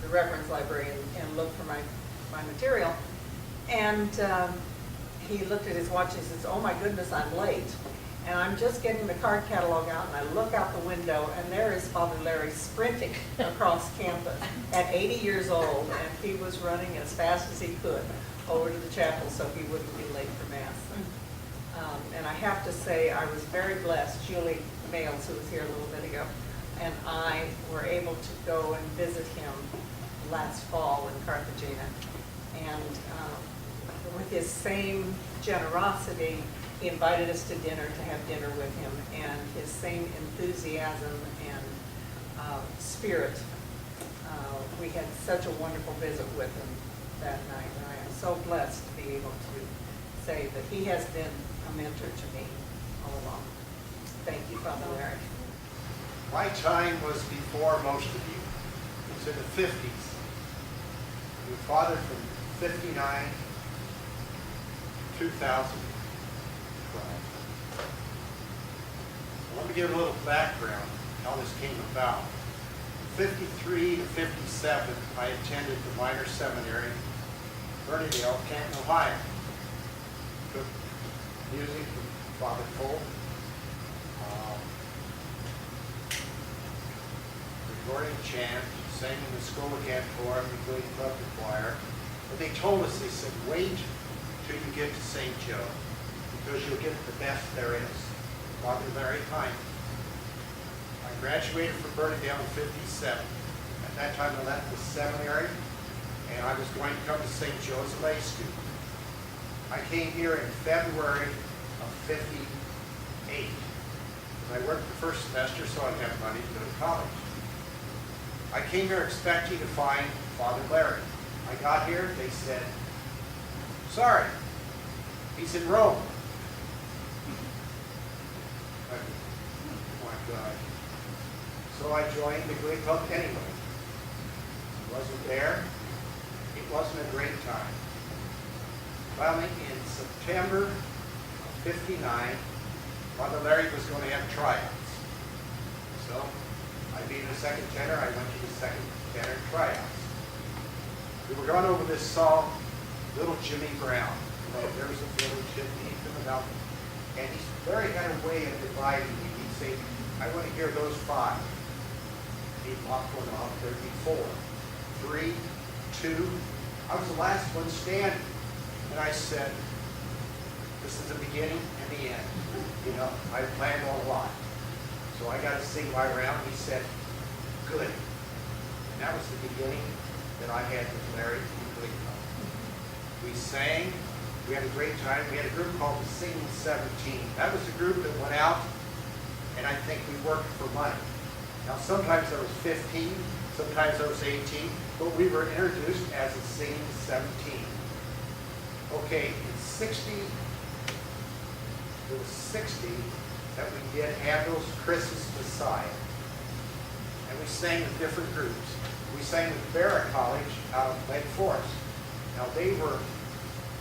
S6: the reference library and look for my material. And he looked at his watch and he says, oh my goodness, I'm late. And I'm just getting the card catalog out, and I look out the window, and there is Father Larry sprinting across campus at 80 years old, and he was running as fast as he could over to the chapel so he wouldn't be late for Mass. And I have to say, I was very blessed. Julie Males, who was here a little bit ago, and I were able to go and visit him last fall in Cartagena. And with his same generosity, he invited us to dinner, to have dinner with him, and his same enthusiasm and spirit. We had such a wonderful visit with him that night, and I am so blessed to be able to say that he has been a mentor to me all along. Thank you, Father Larry.
S7: My time was before most of you. It was in the 50s. Your father from 59 to 2012. Let me give a little background how this came about. From 53 to 57, I attended the minor seminary, Bernadale, Canton, Ohio. Took music from Father Cole, Gregorian chant, sang in the school of cantor, including club choir. But they told us, they said, wait till you get to St. Joe, because you'll get the best there is. Father Larry Heiman. I graduated from Bernadale in '57. At that time, I left the seminary, and I was going to come to St. Joe as a lay student. I came here in February of '58. I worked the first semester, so I'd have money to go to college. I came here expecting to find Father Larry. I got here, they said, sorry, he's in Rome. Oh my God. So I joined the Glee Club anyway. He wasn't there. It wasn't a great time. Finally, in September of '59, Father Larry was going to have tryouts. So, I being a second tenor, I went to the second tenor tryouts. We were going over this song, Little Jimmy Brown. You know, there's a little Jimmy from the mountain. And Larry had a way of dividing me. He'd say, I want to hear those 5. He'd lock one off, there'd be 4, 3, 2. I was the last one standing. And I said, this is the beginning and the end. You know, I planned on a lot. So I got to sing my round. He said, good. And that was the beginning that I had with Larry in the Glee Club. We sang. We had a great time. We had a group called the Singing 17. That was the group that went out, and I think we worked for money. Now, sometimes there was 15, sometimes there was 18, but we were introduced as a Singing 17. Okay, in 60, it was 60 that we did Handel's Christmas Messiah. And we sang with different groups. We sang with Barrett College out of Lake Forest. Now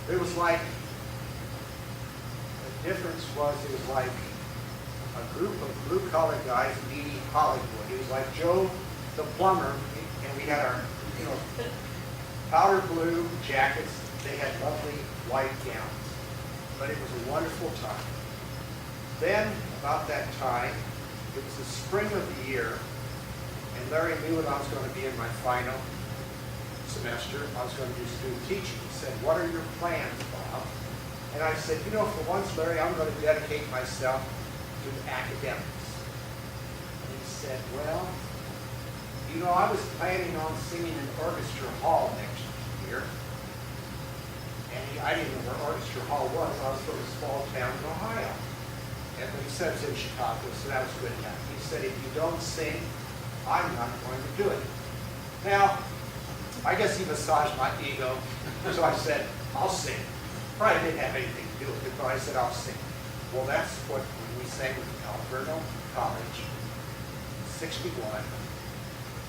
S7: it was like, the difference was it was like a group of blue-collar guys meeting Hollywood. It was like Joe the plumber, and we had our, you know, powder blue jackets. They had lovely white gowns. But it was a wonderful time. Then, about that time, it was the spring of the year, and Larry knew that I was going to be in my final semester. I was going to do student teaching. He said, what are your plans, Bob? And I said, you know, for once, Larry, I'm going to dedicate myself to academics. And he said, well, you know, I was planning on singing in Orchestra Hall next year. And I didn't know where Orchestra Hall was. I was from a small town in Ohio. And he said it was in Chicago, so that was good enough. He said, if you don't sing, I'm not going to do it. Now, I guess he massaged my ego, so I said, I'll sing. Probably didn't have anything to do with it, but I said, I'll sing. Well, that's what we sang with Alberno College, 61.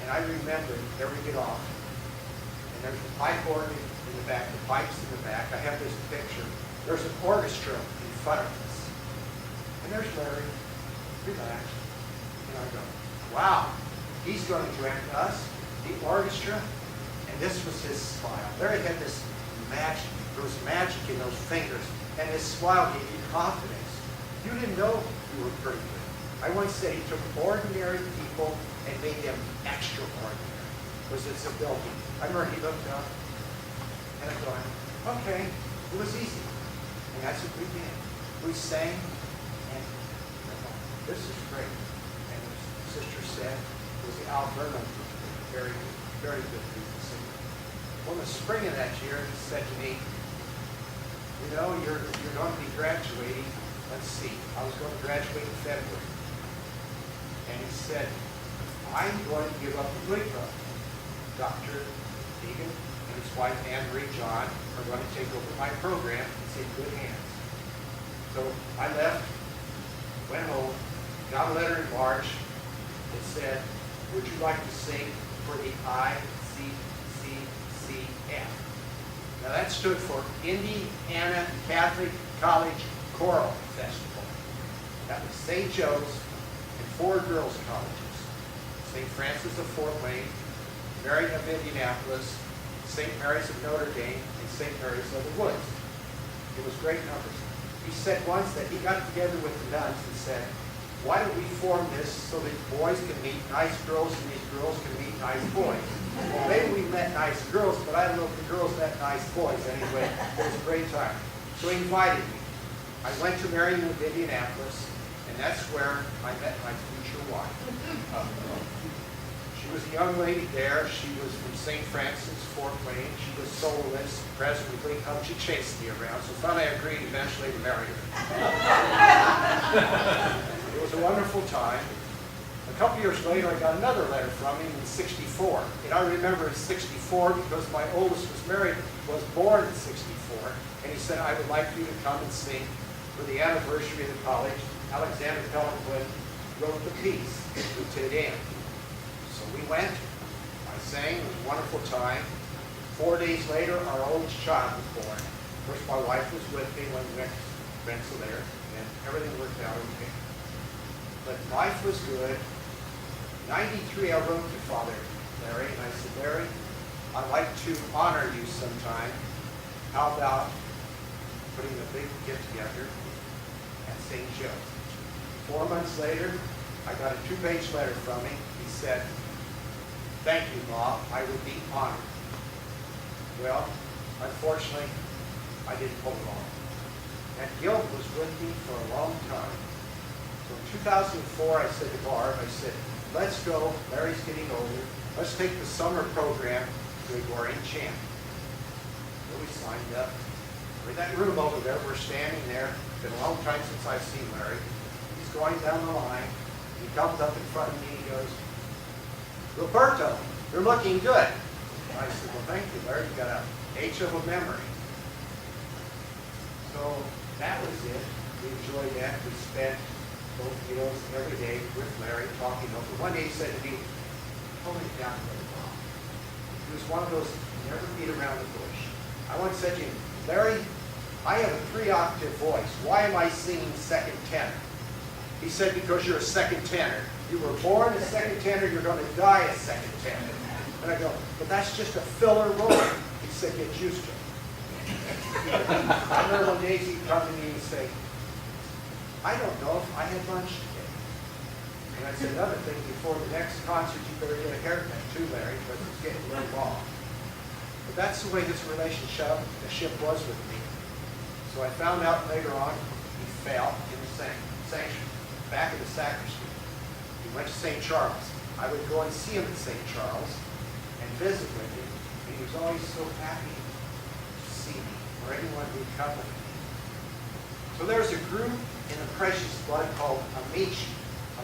S7: And I remember, there we get off, and there's a pipe organ in the back, the pipes in the back. I have this picture. There's an orchestra in front of us. And there's Larry, relaxed. And I go, wow, he's going to direct us, the orchestra. And this was his smile. Larry had this magic. There was magic in those fingers. And his smile gave you confidence. You didn't know you were pretty good. I once said he took ordinary people and made them extraordinary. Because it's a building. I remember he looked up. And I thought, okay, it was easy. And that's what we did. We sang, and I thought, this is great. And the sister said, it was the Alberno group, very good group to sing. Well, in the spring of that year, he said to me, you know, you're going to be graduating, let's see, I was going to graduate in February. And he said, I'm going to give up the Glee Club. Dr. Deegan and his wife, Anne Marie John, are going to take over my program. It's in good hands. So I left, went home, got a letter in March that said, would you like to sing for the ICCCF? Now that stood for Indiana Catholic College Choral Festival. That was St. Joe's and 4 girls' colleges. St. Francis of Fort Wayne, Mary of Indianapolis, St. Mary's of Notre Dame, and St. Mary's of the Woods. It was great numbers. He said once that he got together with the nuns and said, why don't we form this so that boys can meet nice girls and these girls can meet nice boys? Well, maybe we met nice girls, but I don't know if the girls met nice boys. Anyway, it was a great time. So he invited me. I went to marry him in Indianapolis, and that's where I met my future wife. She was a young lady there. She was from St. Francis, Fort Wayne. She was soulless, presently. She chased me around, so finally I agreed eventually to marry her. It was a wonderful time. A couple years later, I got another letter from him in '64. And I remember in '64 because my oldest was born in '64. And he said, I would like you to come and sing for the anniversary of the college. Alexander Pelican wrote the piece to Te Deum. So we went. I sang. It was a wonderful time. 4 days later, our oldest child was born. Of course, my wife was with me when we went to Rensselaer, and everything worked out okay. But life was good. 93, I wrote to Father Larry, and I said, Larry, I'd like to honor you sometime. How about putting a big get-together at St. Joe? 4 months later, I got a 2-page letter from him. He said, thank you, Bob. I would be honored. Well, unfortunately, I didn't hold on. And guilt was with me for a long time. So in 2004, I said to Barb, I said, let's go. Larry's getting older. Let's take the summer program to Gregorian chant. So we signed up. We're in that room over there. We're standing there. It's been a long time since I've seen Larry. He's going down the line. He comes up in front of me and he goes, Roberto, you're looking good. And I said, well, thank you, Larry. You got an H of a memory. So that was it. We enjoyed that. We spent both meals every day with Larry talking over. One day he said to me, hold it down, Brother Bob. He was one of those never beat around the bush. I once said to him, Larry, I have a 3-octave voice. Why am I singing second tenor? He said, because you're a second tenor. You were born a second tenor, you're going to die a second tenor. And I go, but that's just a filler role. He said, get used to it. I remember one day he'd come to me and say, I don't know if I had lunch today. And I said, another thing, before the next concert, you better get a haircut too, Larry, because it's getting a little long. But that's the way his relationship was with me. So I found out later on, he fell in the sanctuary, back in the sacristy. He went to St. Charles. I would go and see him at St. Charles and visit with him, and he was always so happy to see me, or anyone who would come with me. So there's a group in the precious blood called Amici.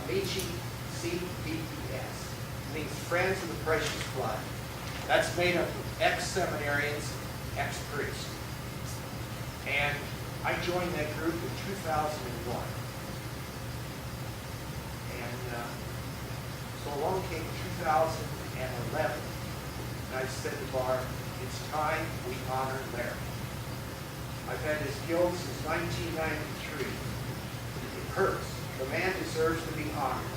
S7: Amici, C.PP.S. It means Friends of the Precious Blood. That's made up of ex-seminarians, ex-priests. And I joined that group in 2001. And so along came 2011. And I said to Barb, it's time we honor Larry. I've had his guild since 1993. It hurts. The man deserves to be honored.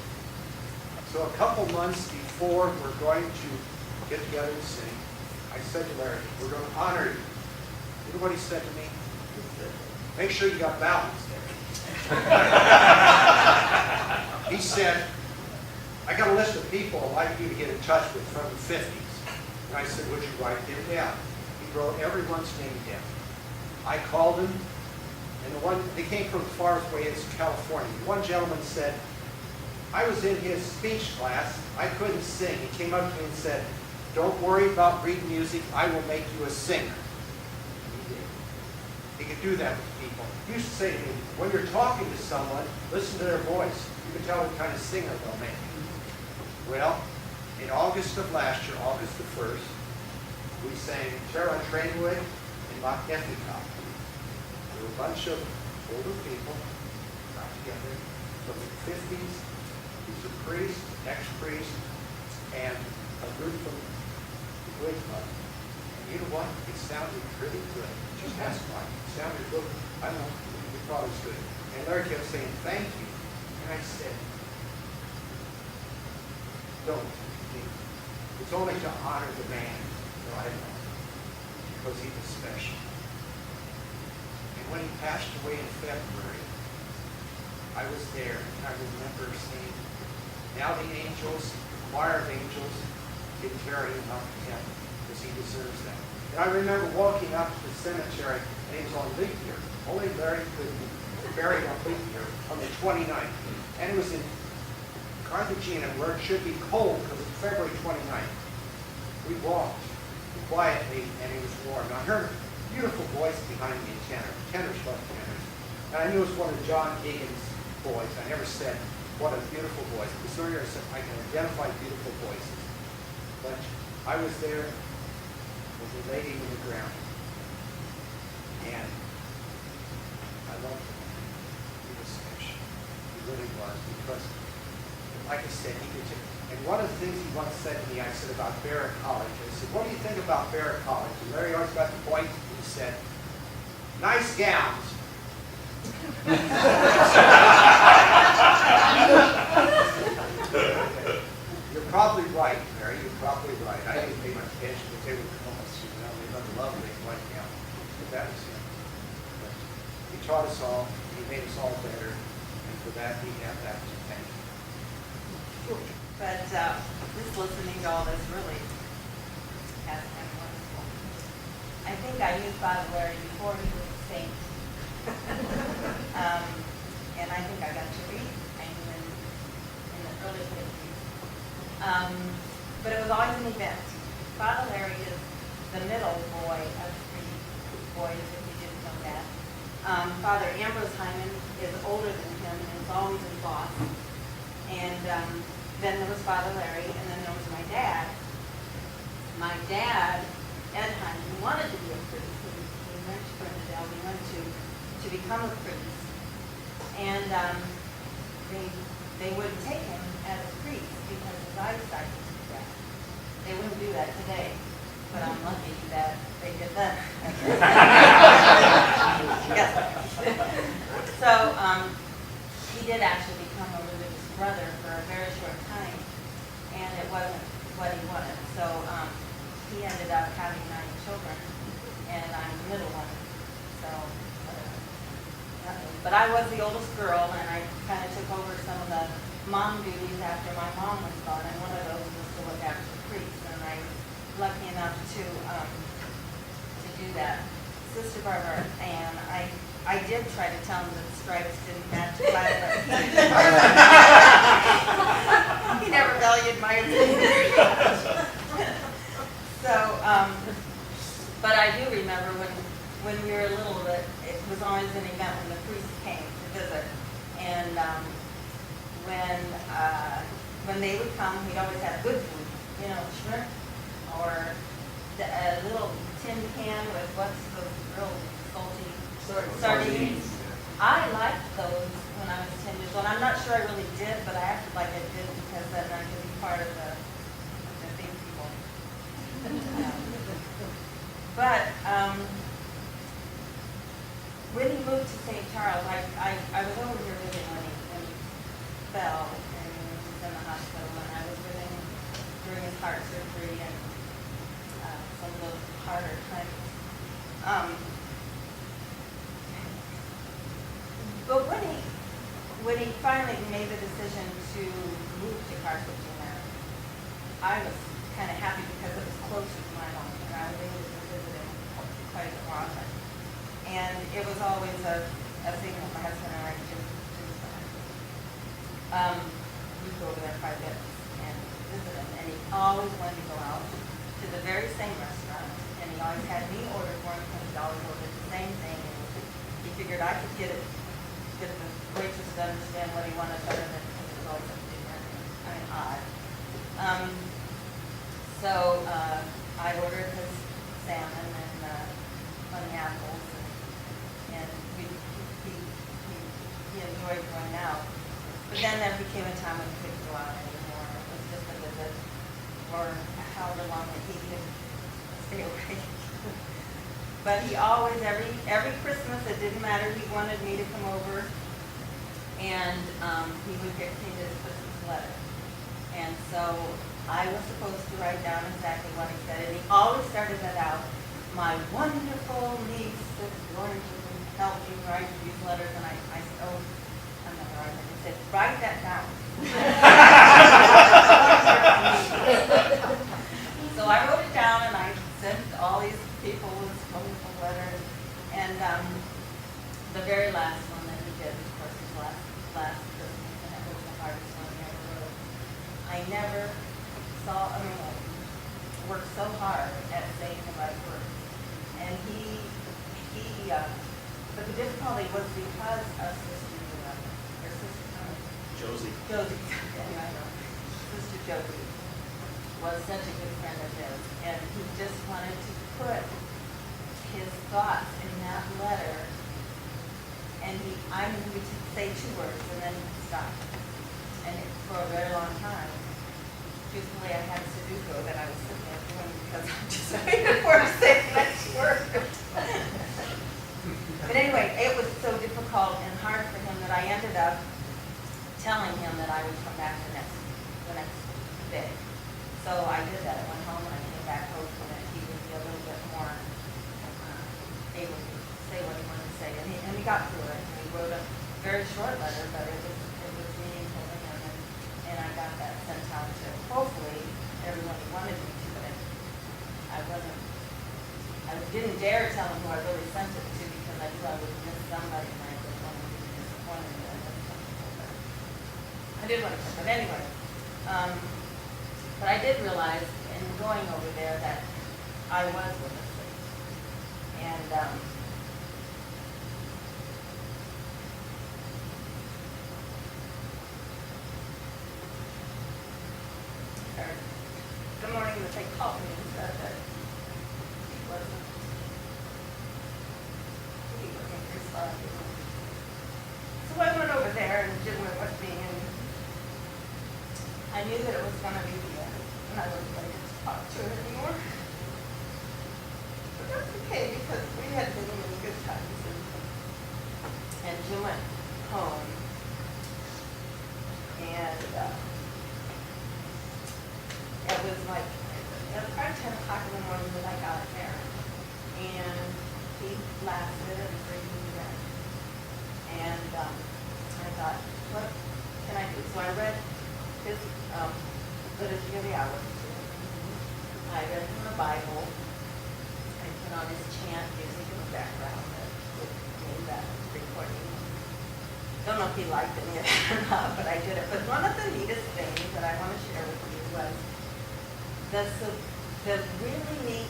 S7: So a couple months before we're going to get together and sing, I said to Larry, we're going to honor you. You know what he said to me? Make sure you got balance there. He said, I got a list of people I'd like you to get in touch with from the 50s. And I said, would you write them down? He wrote everyone's name down. I called him, and they came from as far away as California. One gentleman said, I was in his speech class, I couldn't sing. He came up to me and said, don't worry about reading music, I will make you a singer. And he did. He could do that with people. He used to say to me, when you're talking to someone, listen to their voice. You can tell what kind of singer they'll make. Well, in August of last year, August the 1st, we sang Terra Trainwood and Magnificat. There were a bunch of older people got together from the 50s. These are priests, ex-priests, and a group from the Glee Club. And you know what? It sounded really good. Just ask Mike. It sounded good. I don't know. We thought it was good. And Larry kept saying, thank you. And I said, don't. It's only to honor the man that I love, because he was special. And when he passed away in February, I was there, and I remember saying, now the angels, the choir of angels, to carry him up to him because he deserves that. And I remember walking up to the cemetery, and it was on leap year. Only Larry could be buried on leap year on the 29th. And it was in Carthagena where it should be cold because it's February 29th. We walked quietly and it was warm. And I heard a beautiful voice behind me in tenor. Tenors love tenors. And I knew it was one of John Egan's boys. I never said, what a beautiful voice. Because earlier I said, I can identify beautiful voices. But I was there with a lady in the ground. And I loved him. He was special. He really was. Because, like I said, he could take. And one of the things he once said to me, I said about Barrett College. I said, what do you think about Barrett College? And Larry always got the point. He said, nice gowns. You're probably right, Mary. You're probably right. I didn't pay much attention, but they were close. They looked lovely in white gowns. But that was him. But he taught us all. He made us all better. And for that, we have that to thank.
S8: But just listening to all this really has been wonderful. I think I knew Father Larry before he was a saint. And I think I got to read. I knew in the early 50s. But it was always an event. Father Larry is the middle boy of three boys, if you didn't know that. Father Ambrose Heiman is older than him and is always his boss. And then there was Father Larry, and then there was my dad. My dad, Ed Heiman, wanted to be a priest. He went to Rensselaer. He went to become a priest. And they wouldn't take him as a priest because his eyesight was too bad. They wouldn't do that today, but I'm lucky that they did that. Yes. So he did actually become a religious brother for a very short time, and it wasn't what he wanted. So he ended up having 9 children, and I'm the middle one. So. But I was the oldest girl, and I kind of took over some of the mom duties after my mom was gone, and one of those was to look after the priests, and I was lucky enough to do that. Sister Barbara, and I did try to tell him that the stripes didn't match the flag, but he never valued my opinion. So, but I do remember when we were little that it was always an event when the priest came to visit. And when they would come, we'd always have good food, shrimp or a little tin can with what's those real salty sardines. I liked those when I was 10 years old. I'm not sure I really did, but I acted like I did because then I could be part of the big people. But when he moved to St. Charles, I was over here with him when he fell and he was in the hospital, and I was with him during his heart surgery and some of those harder times. But when he finally made the decision to move to Carthagena, I was kind of happy because it was closer to my home, and I was able to visit him quite often. And it was always a thing that my husband and I do that. We'd go over there quite a bit and visit him, and he always wanted to go out to the very same restaurant, and he always had me order for him because he always ordered the same thing, and he figured I could get the waitress to understand what he wanted better than because it was always something different. Odd. So I ordered his salmon and honey apples, and he enjoyed going out. But then there became a time when he couldn't go out anymore. It was just a visit or however long that he could stay away. But he always, every Christmas, it didn't matter, he wanted me to come over, and he would dictate his Christmas letter. And so I was supposed to write down exactly what he said, and he always started that out, my wonderful niece is going to help me write these letters, and I said, oh, I'm not going to write that. He said, write that down. never saw a man work so hard at saying the right words. And but the difficulty was because of
S2: Josie.
S8: Josie, yeah, I know. Sister Josie was such a good friend of his, and he just wanted to put his thoughts in that letter, and I knew he would say 2 words and then stop. And for a very long time, truthfully, I had Sudoku that I was sitting there doing because I'm just waiting for him to say the next word. But anyway, it was so difficult and hard for him that I ended up telling him that I would come back the next day. So I did that. I went home and I came back hoping that he would be a little bit more able to say what he wanted to say. And he got through it. And he wrote a very short letter, but it was meaningful to him. And I got that sent out to hopefully everyone he wanted me to. But I didn't dare tell him who I really sent it to because I knew I would miss somebody and I didn't want to be disappointed that I missed something. But I did want to, but anyway. But I did realize in going over there that I was with a saint. And good morning, that they called me and said that he wasn't responding. So I went over there and Jim went with me, and I knew that it was going to be the end, and I wasn't going to talk to her anymore. But that's okay, because we had been in good times. And Jim went home, and it was like, it was probably 10 o'clock in the morning that I got there. And he lasted and bring me back. And I thought, what can I do? So I read his Liturgy of the Hour. I read him the Bible. I put on his chant music in the background that made that recording. Don't know if he liked any of it or not, but I did it. But one of the neatest things that I want to share with you was the really neat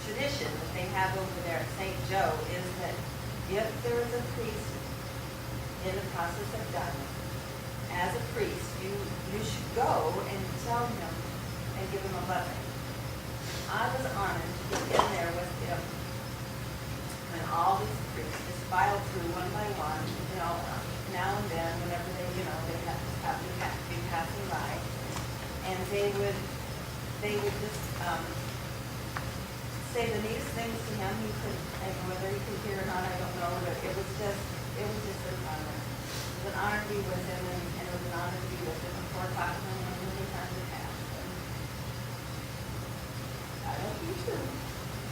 S8: tradition that they have over there at St. Joe is that if there is a priest in the process of dying, as a priest, you should go and tell him and give him a blessing. I was honored to get in there with him when all these priests just filed through one by one, now and then, whenever they happen to be passing by, and they would just say the neatest things to him. He could, and whether he could hear or not, I don't know, but it was just an honor. It was an honor to be with him, and it was an honor to be with him before talking to him many times it passed. I hope you too.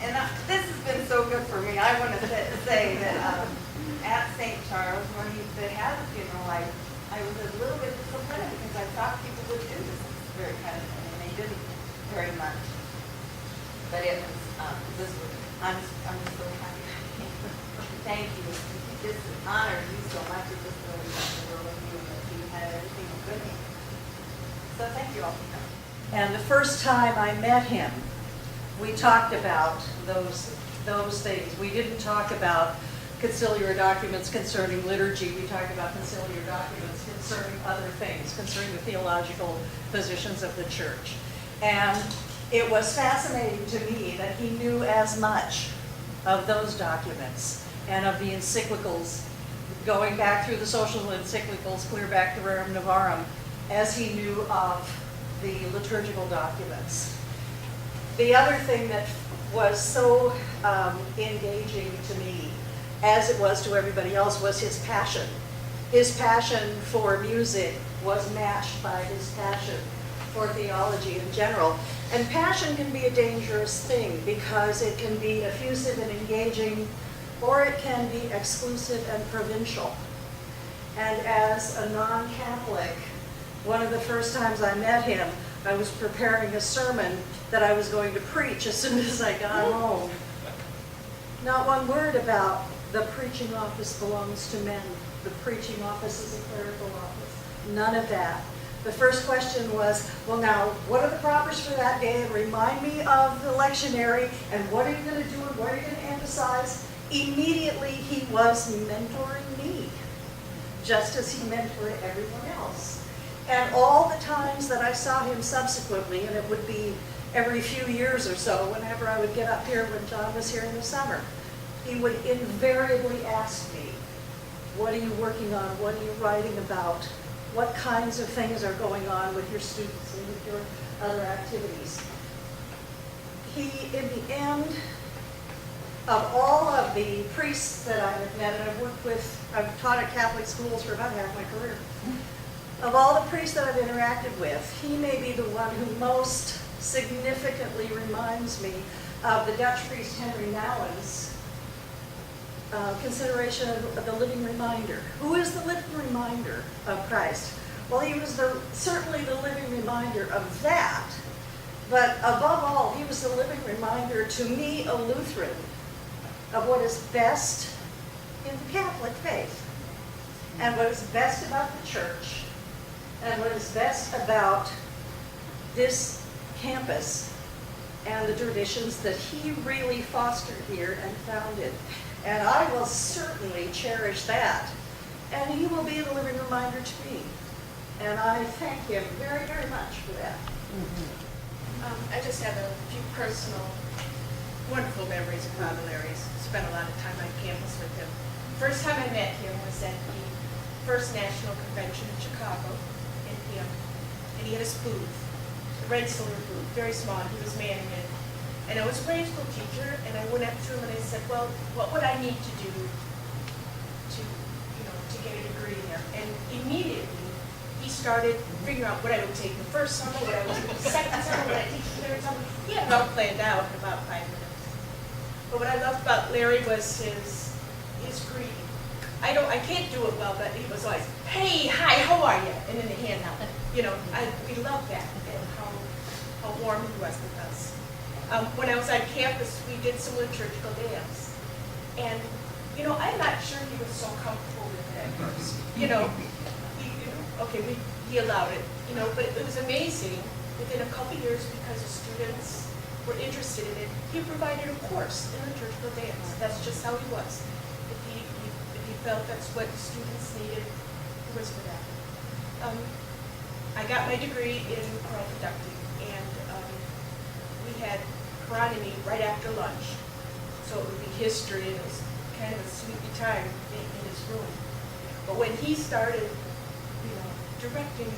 S8: And this has been so good for me. I want to say that at St. Charles, when they had the funeral, I was a little bit disappointed because I thought people would do this very kind of thing, and they didn't very much. But it was, I'm just so happy I came. Thank you. This honors you so much. It just really meant the world of you, and that you had everything good. So thank you all for coming.
S6: And the first time I met him, we talked about those things. We didn't talk about conciliar documents concerning liturgy. We talked about conciliar documents concerning other things, concerning the theological positions of the church. And it was fascinating to me that he knew as much of those documents and of the encyclicals, going back through the social encyclicals, clear back to Rerum Novarum, as he knew of the liturgical documents. The other thing that was so engaging to me, as it was to everybody else, was his passion. His passion for music was matched by his passion for theology in general. And passion can be a dangerous thing because it can be effusive and engaging, or it can be exclusive and provincial. And as a non-Catholic, one of the first times I met him, I was preparing a sermon that I was going to preach as soon as I got home. Not one word about the preaching office belongs to men.
S9: the preaching office is a clerical office. None of that. The first question was, well now, what are the propers for that day? And remind me of the lectionary, and what are you going to do, and what are you going to emphasize? Immediately, he was mentoring me, just as he mentored everyone else. And all the times that I saw him subsequently, and it would be every few years or so, whenever I would get up here when John was here in the summer, he would invariably ask me, what are you working on? What are you writing about? What kinds of things are going on with your students and with your other activities? He, in the end, of all of the priests that I have met, and I've taught at Catholic schools for about half my career. Of all the priests that I've interacted with, he may be the one who most significantly reminds me of the Dutch priest Henry Nouwen's consideration of the living reminder. Who is the living reminder of Christ? Well, he was certainly the living reminder of that, but above all, he was the living reminder to me, a Lutheran, of what is best in the Catholic faith, and what is best about the church, and what is best about this campus and the traditions that he really fostered here and founded. And I will certainly cherish that. And he will be the living reminder to me. And I thank him very, very much for that.
S10: I just have a few personal, wonderful memories of Father Larry's. Spent a lot of time on campus with him. First time I met him was at the first National Convention in Chicago. And he had his booth, the Rensselaer booth, very small. He was manning it. And I was a grade school teacher, and I went up to him and I said, well, what would I need to do to get a degree there? And immediately, he started figuring out what I would take the first summer, what I would take the second summer, what I would take the third summer. He had it all planned out in about 5 minutes. But what I loved about Larry was his greeting. I can't do it well, but he was always, hey, hi, how are you? And then the hand out. We loved that, and how warm he was with us. When I was on campus, we did some liturgical dance. And, I'm not sure he was so comfortable with it at first. He allowed it, but it was amazing. Within a couple of years, because the students were interested in it, he provided a course in liturgical dance. That's just how he was. If he felt that's what students needed, he was for that. I got my degree in choral conducting, and we had Hieronymy right after lunch. So it would be history, and it was kind of a sleepy time in his room. But when he started, directing,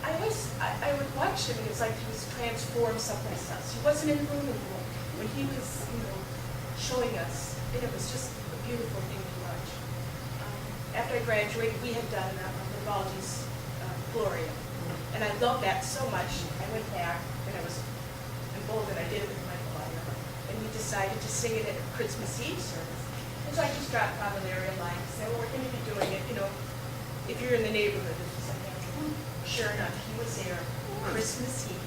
S10: I would watch him, and it's like he was transformed someplace else. He wasn't in the room anymore. When he was, showing us, and it was just a beautiful thing to watch. After I graduated, we had done Vivaldi's Gloria, and I loved that so much. I went back, and I was emboldened. I did it with my choir, and we decided to sing it at a Christmas Eve service. And so I just dropped Father Larry a line and said, well, we're going to be doing it, if you're in the neighborhood. Sure enough, he was there Christmas Eve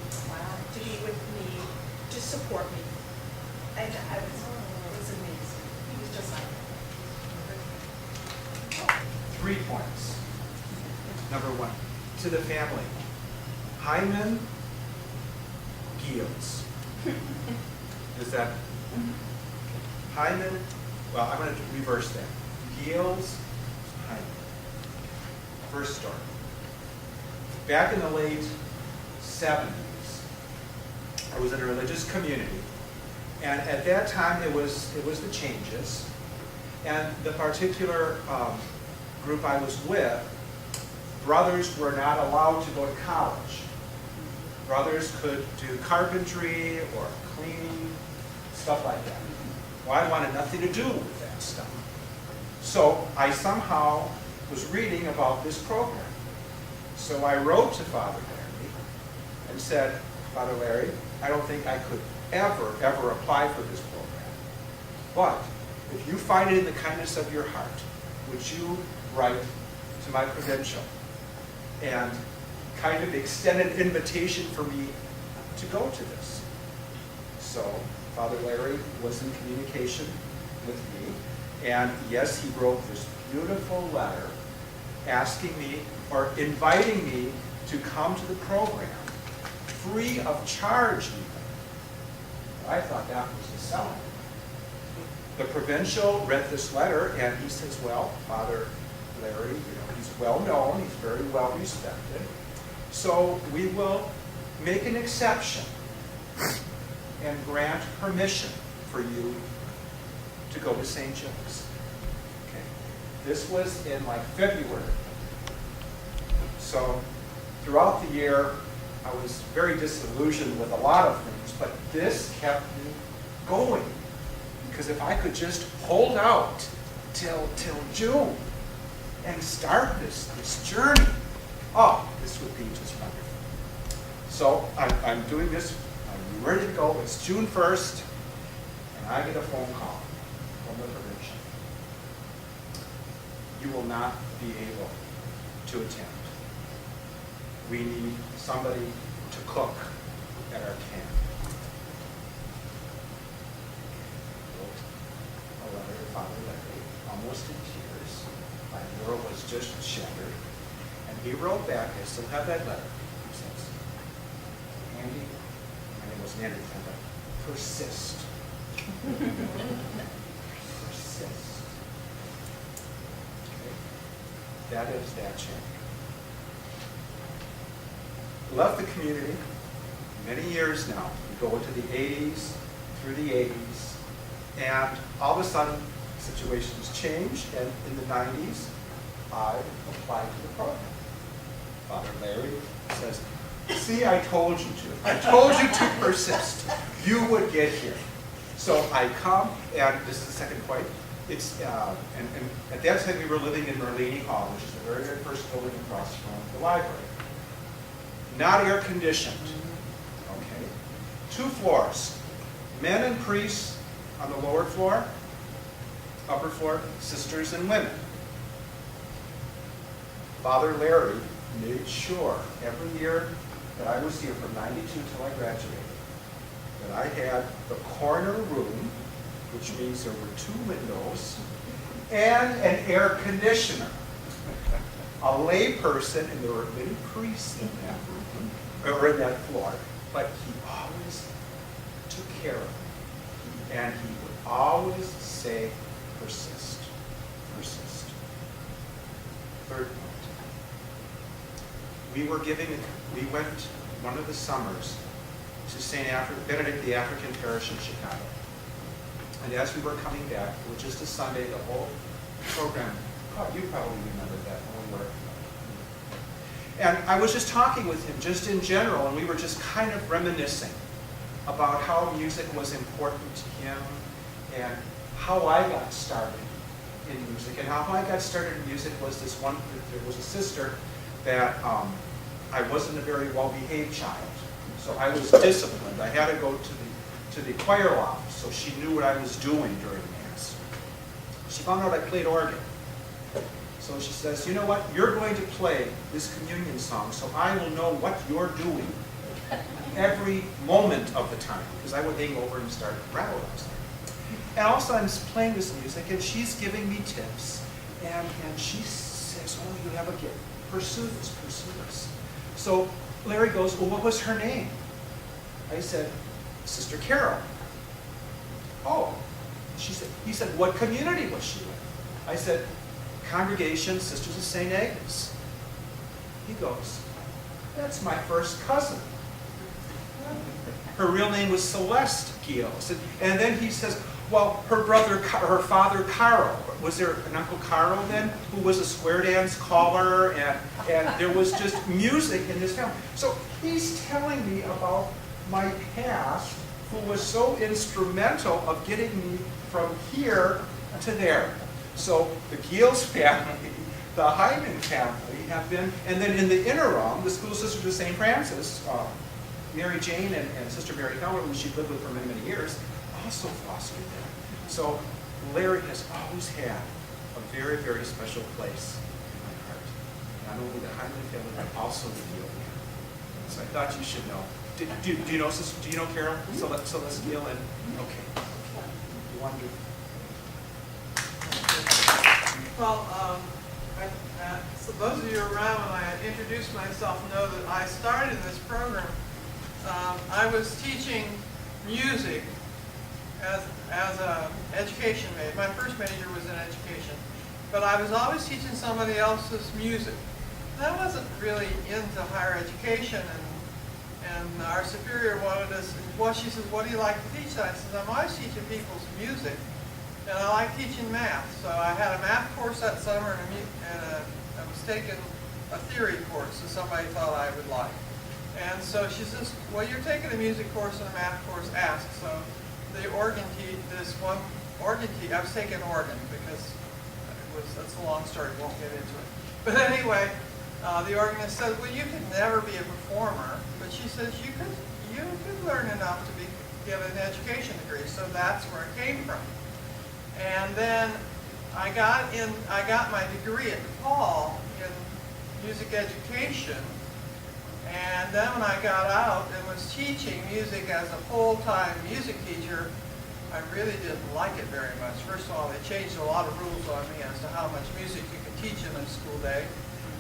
S10: to be with me, to support me. And it was amazing. He was just like that.
S11: 3 points. Number 1, to the family. Heiman Giels. Is that? Heiman, well, I'm going to reverse that. Giels, Heiman. First story. Back in the late 70s, I was in a religious community, and at that time it was the changes, and the particular group I was with, brothers were not allowed to go to college. Brothers could do carpentry or cleaning, stuff like that. Well, I wanted nothing to do with that stuff. So I somehow was reading about this program. So I wrote to Father Larry and said, Father Larry, I don't think I could ever apply for this program. But if you find it in the kindness of your heart, would you write to my provincial and kind of extend an invitation for me to go to this? So Father Larry was in communication with me, And yes, he wrote this beautiful letter asking me, or inviting me to come to the program, free of charge even. I thought that was the selling. The provincial read this letter and he says, well, Father Larry, he's well known, he's very well respected. So we will make an exception and grant permission for you to go to St. Joe's. Okay. This was in like February. So throughout the year, I was very disillusioned with a lot of things, but this kept me going. Because if I could just hold out till June and start this journey, oh, this would be just wonderful. So I'm doing this, I'm ready to go. It's June 1st, and I get a phone call from the provincial. You will not be able to attend. We need somebody to cook at our camp. A letter to Father Larry, almost in tears. My world was just shattered. And he wrote back, I still have that letter. He says, Andy, my name wasn't Andy, but persist. Persist. Okay. That is that chapter. Left the community many years now. We go into the 80s, through the 80s, and all of a sudden, situations changed, and in the 90s, I applied to the program. Father Larry says, see, I told you to. I told you to persist. You would get here. So I come, and this is the second point. It's, and at that time, we were living in Merlini Hall, which is the very, very first building across from the library. Not air conditioned. Okay. 2 floors. Men and priests on the lower floor, upper floor, sisters and women. Father Larry made sure every year that I was here from 92 till I graduated, that I had the corner room, which means there were 2 windows, and an air conditioner. A lay person, and there were many priests in that room, or in that floor, but he always took care of me. And he would always say, persist, persist. Third point. We went one of the summers to St. Benedict the African Parish in Chicago. And as we were coming back, it was just a Sunday, the whole program, you probably remember that when we were. And I was just talking with him just in general, and we were just kind of reminiscing about how music was important to him and how I got started in music. And how I got started in music was this one, there was a sister that I wasn't a very well-behaved child. So I was disciplined. I had to go to the choir loft so she knew what I was doing during Mass. She found out I played organ. So she says, you know what, you're going to play this communion song, so I will know what you're doing every moment of the time. Because I would hang over and start rattle ups. And also I'm playing this music, and she's giving me tips. And she says, oh, you have a gift. Pursue this, pursue this. So Larry goes, well, what was her name? I said, Sister Carol. Oh, he said, what community was she with? I said, Congregation Sisters of St. Agnes. He goes, that's my first cousin. Her real name was Celeste Gios. And then he says, well, her father Carl, was there an Uncle Carl then, who was a square dance caller, and there was just music in this family. So he's telling me about my past, who was so instrumental of getting me from here to there. So the Giels family, the Heiman family have been, and then in the interim, the School Sisters of St. Francis, Mary Jane and Sister Mary Keller, who she lived with for many, many years, also fostered them. So Larry has always had a very, very special place in my heart. Not only the Heiman family, but also the Giel family. So I thought you should know. Do you know Carol? Celeste Giel? And okay. Wonderful.
S12: Well, so those of you around when I introduced myself know that I started in this program. I was teaching music as a education major. My first major was in education, but I was always teaching somebody else's music. And I wasn't really into higher education, and our superior wanted us. Well, she says, "What do you like to teach?" I said, "I'm always teaching people's music, and I like teaching math." So I had a math course that summer, and I was taking a theory course that somebody thought I would like. And so she says, "Well, you're taking a music course and a math course, ask." So the organ this one organ I was taking organ because that's a long story, won't get into it. But anyway, the organist said, "Well, you could never be a performer," but she says, you could learn enough to get an education degree. So that's where it came from. And then I got my degree at DePaul in music education. And then when I got out and was teaching music as a full-time music teacher, I really didn't like it very much. First of all, they changed a lot of rules on me as to how much music you could teach in a school day.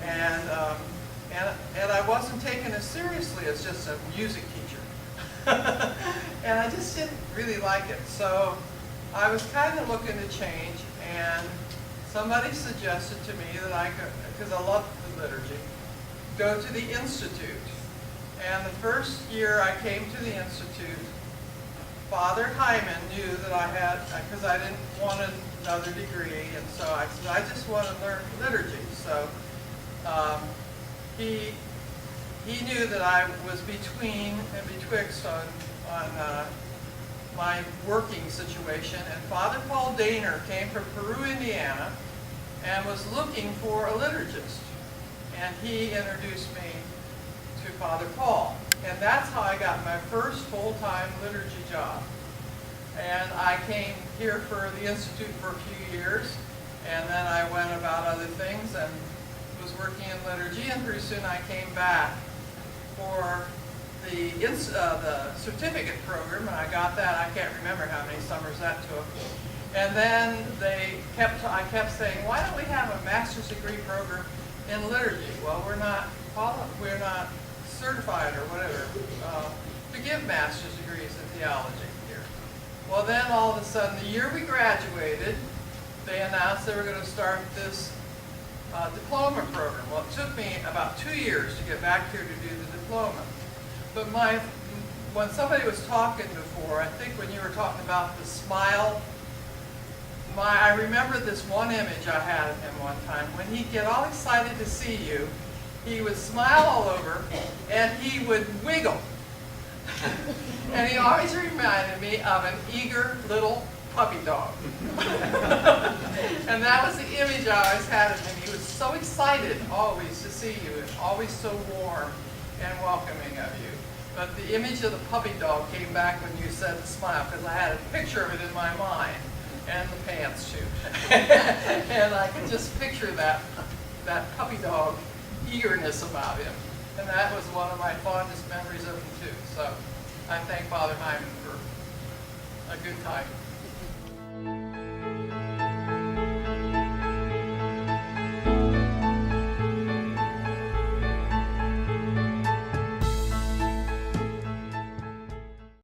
S12: And I wasn't taken as seriously as just a music teacher. And I just didn't really like it. So I was kind of looking to change, and somebody suggested to me that I could, because I loved the liturgy, go to the Institute. And the first year I came to the Institute, Father Heiman knew that I had, because I didn't want another degree, and so I said, "I just want to learn liturgy." So he knew that I was between and betwixt on my working situation, and Father Paul Daner came from Peru, Indiana, and was looking for a liturgist. And he introduced me to Father Paul. And that's how I got my first full-time liturgy job. And I came here for the Institute for a few years, and then I went about other things and was working in liturgy, and pretty soon I came back for the certificate program, and I got that. I can't remember how many summers that took. And then I kept saying, "Why don't we have a master's degree program in liturgy?" Well, we're not certified or whatever to give master's degrees in theology here. Well, then all of a sudden, the year we graduated, they announced they were going to start this diploma program. Well, it took me about 2 years to get back here to do the diploma. But when somebody was talking before, I think when you were talking about the smile, I remember this one image I had of him one time. When he'd get all excited to see you, he would smile all over and he would wiggle. And he always reminded me of an eager little puppy dog. And that was the image I always had of him. He was so excited always to see you, and always so warm and welcoming of you. But the image of the puppy dog came back when you said the smile, because I had a picture of it in my mind, and the pants too. And I could just picture that puppy dog eagerness about him. And that was one of my fondest memories of him too. So I thank Father Heiman for a good time.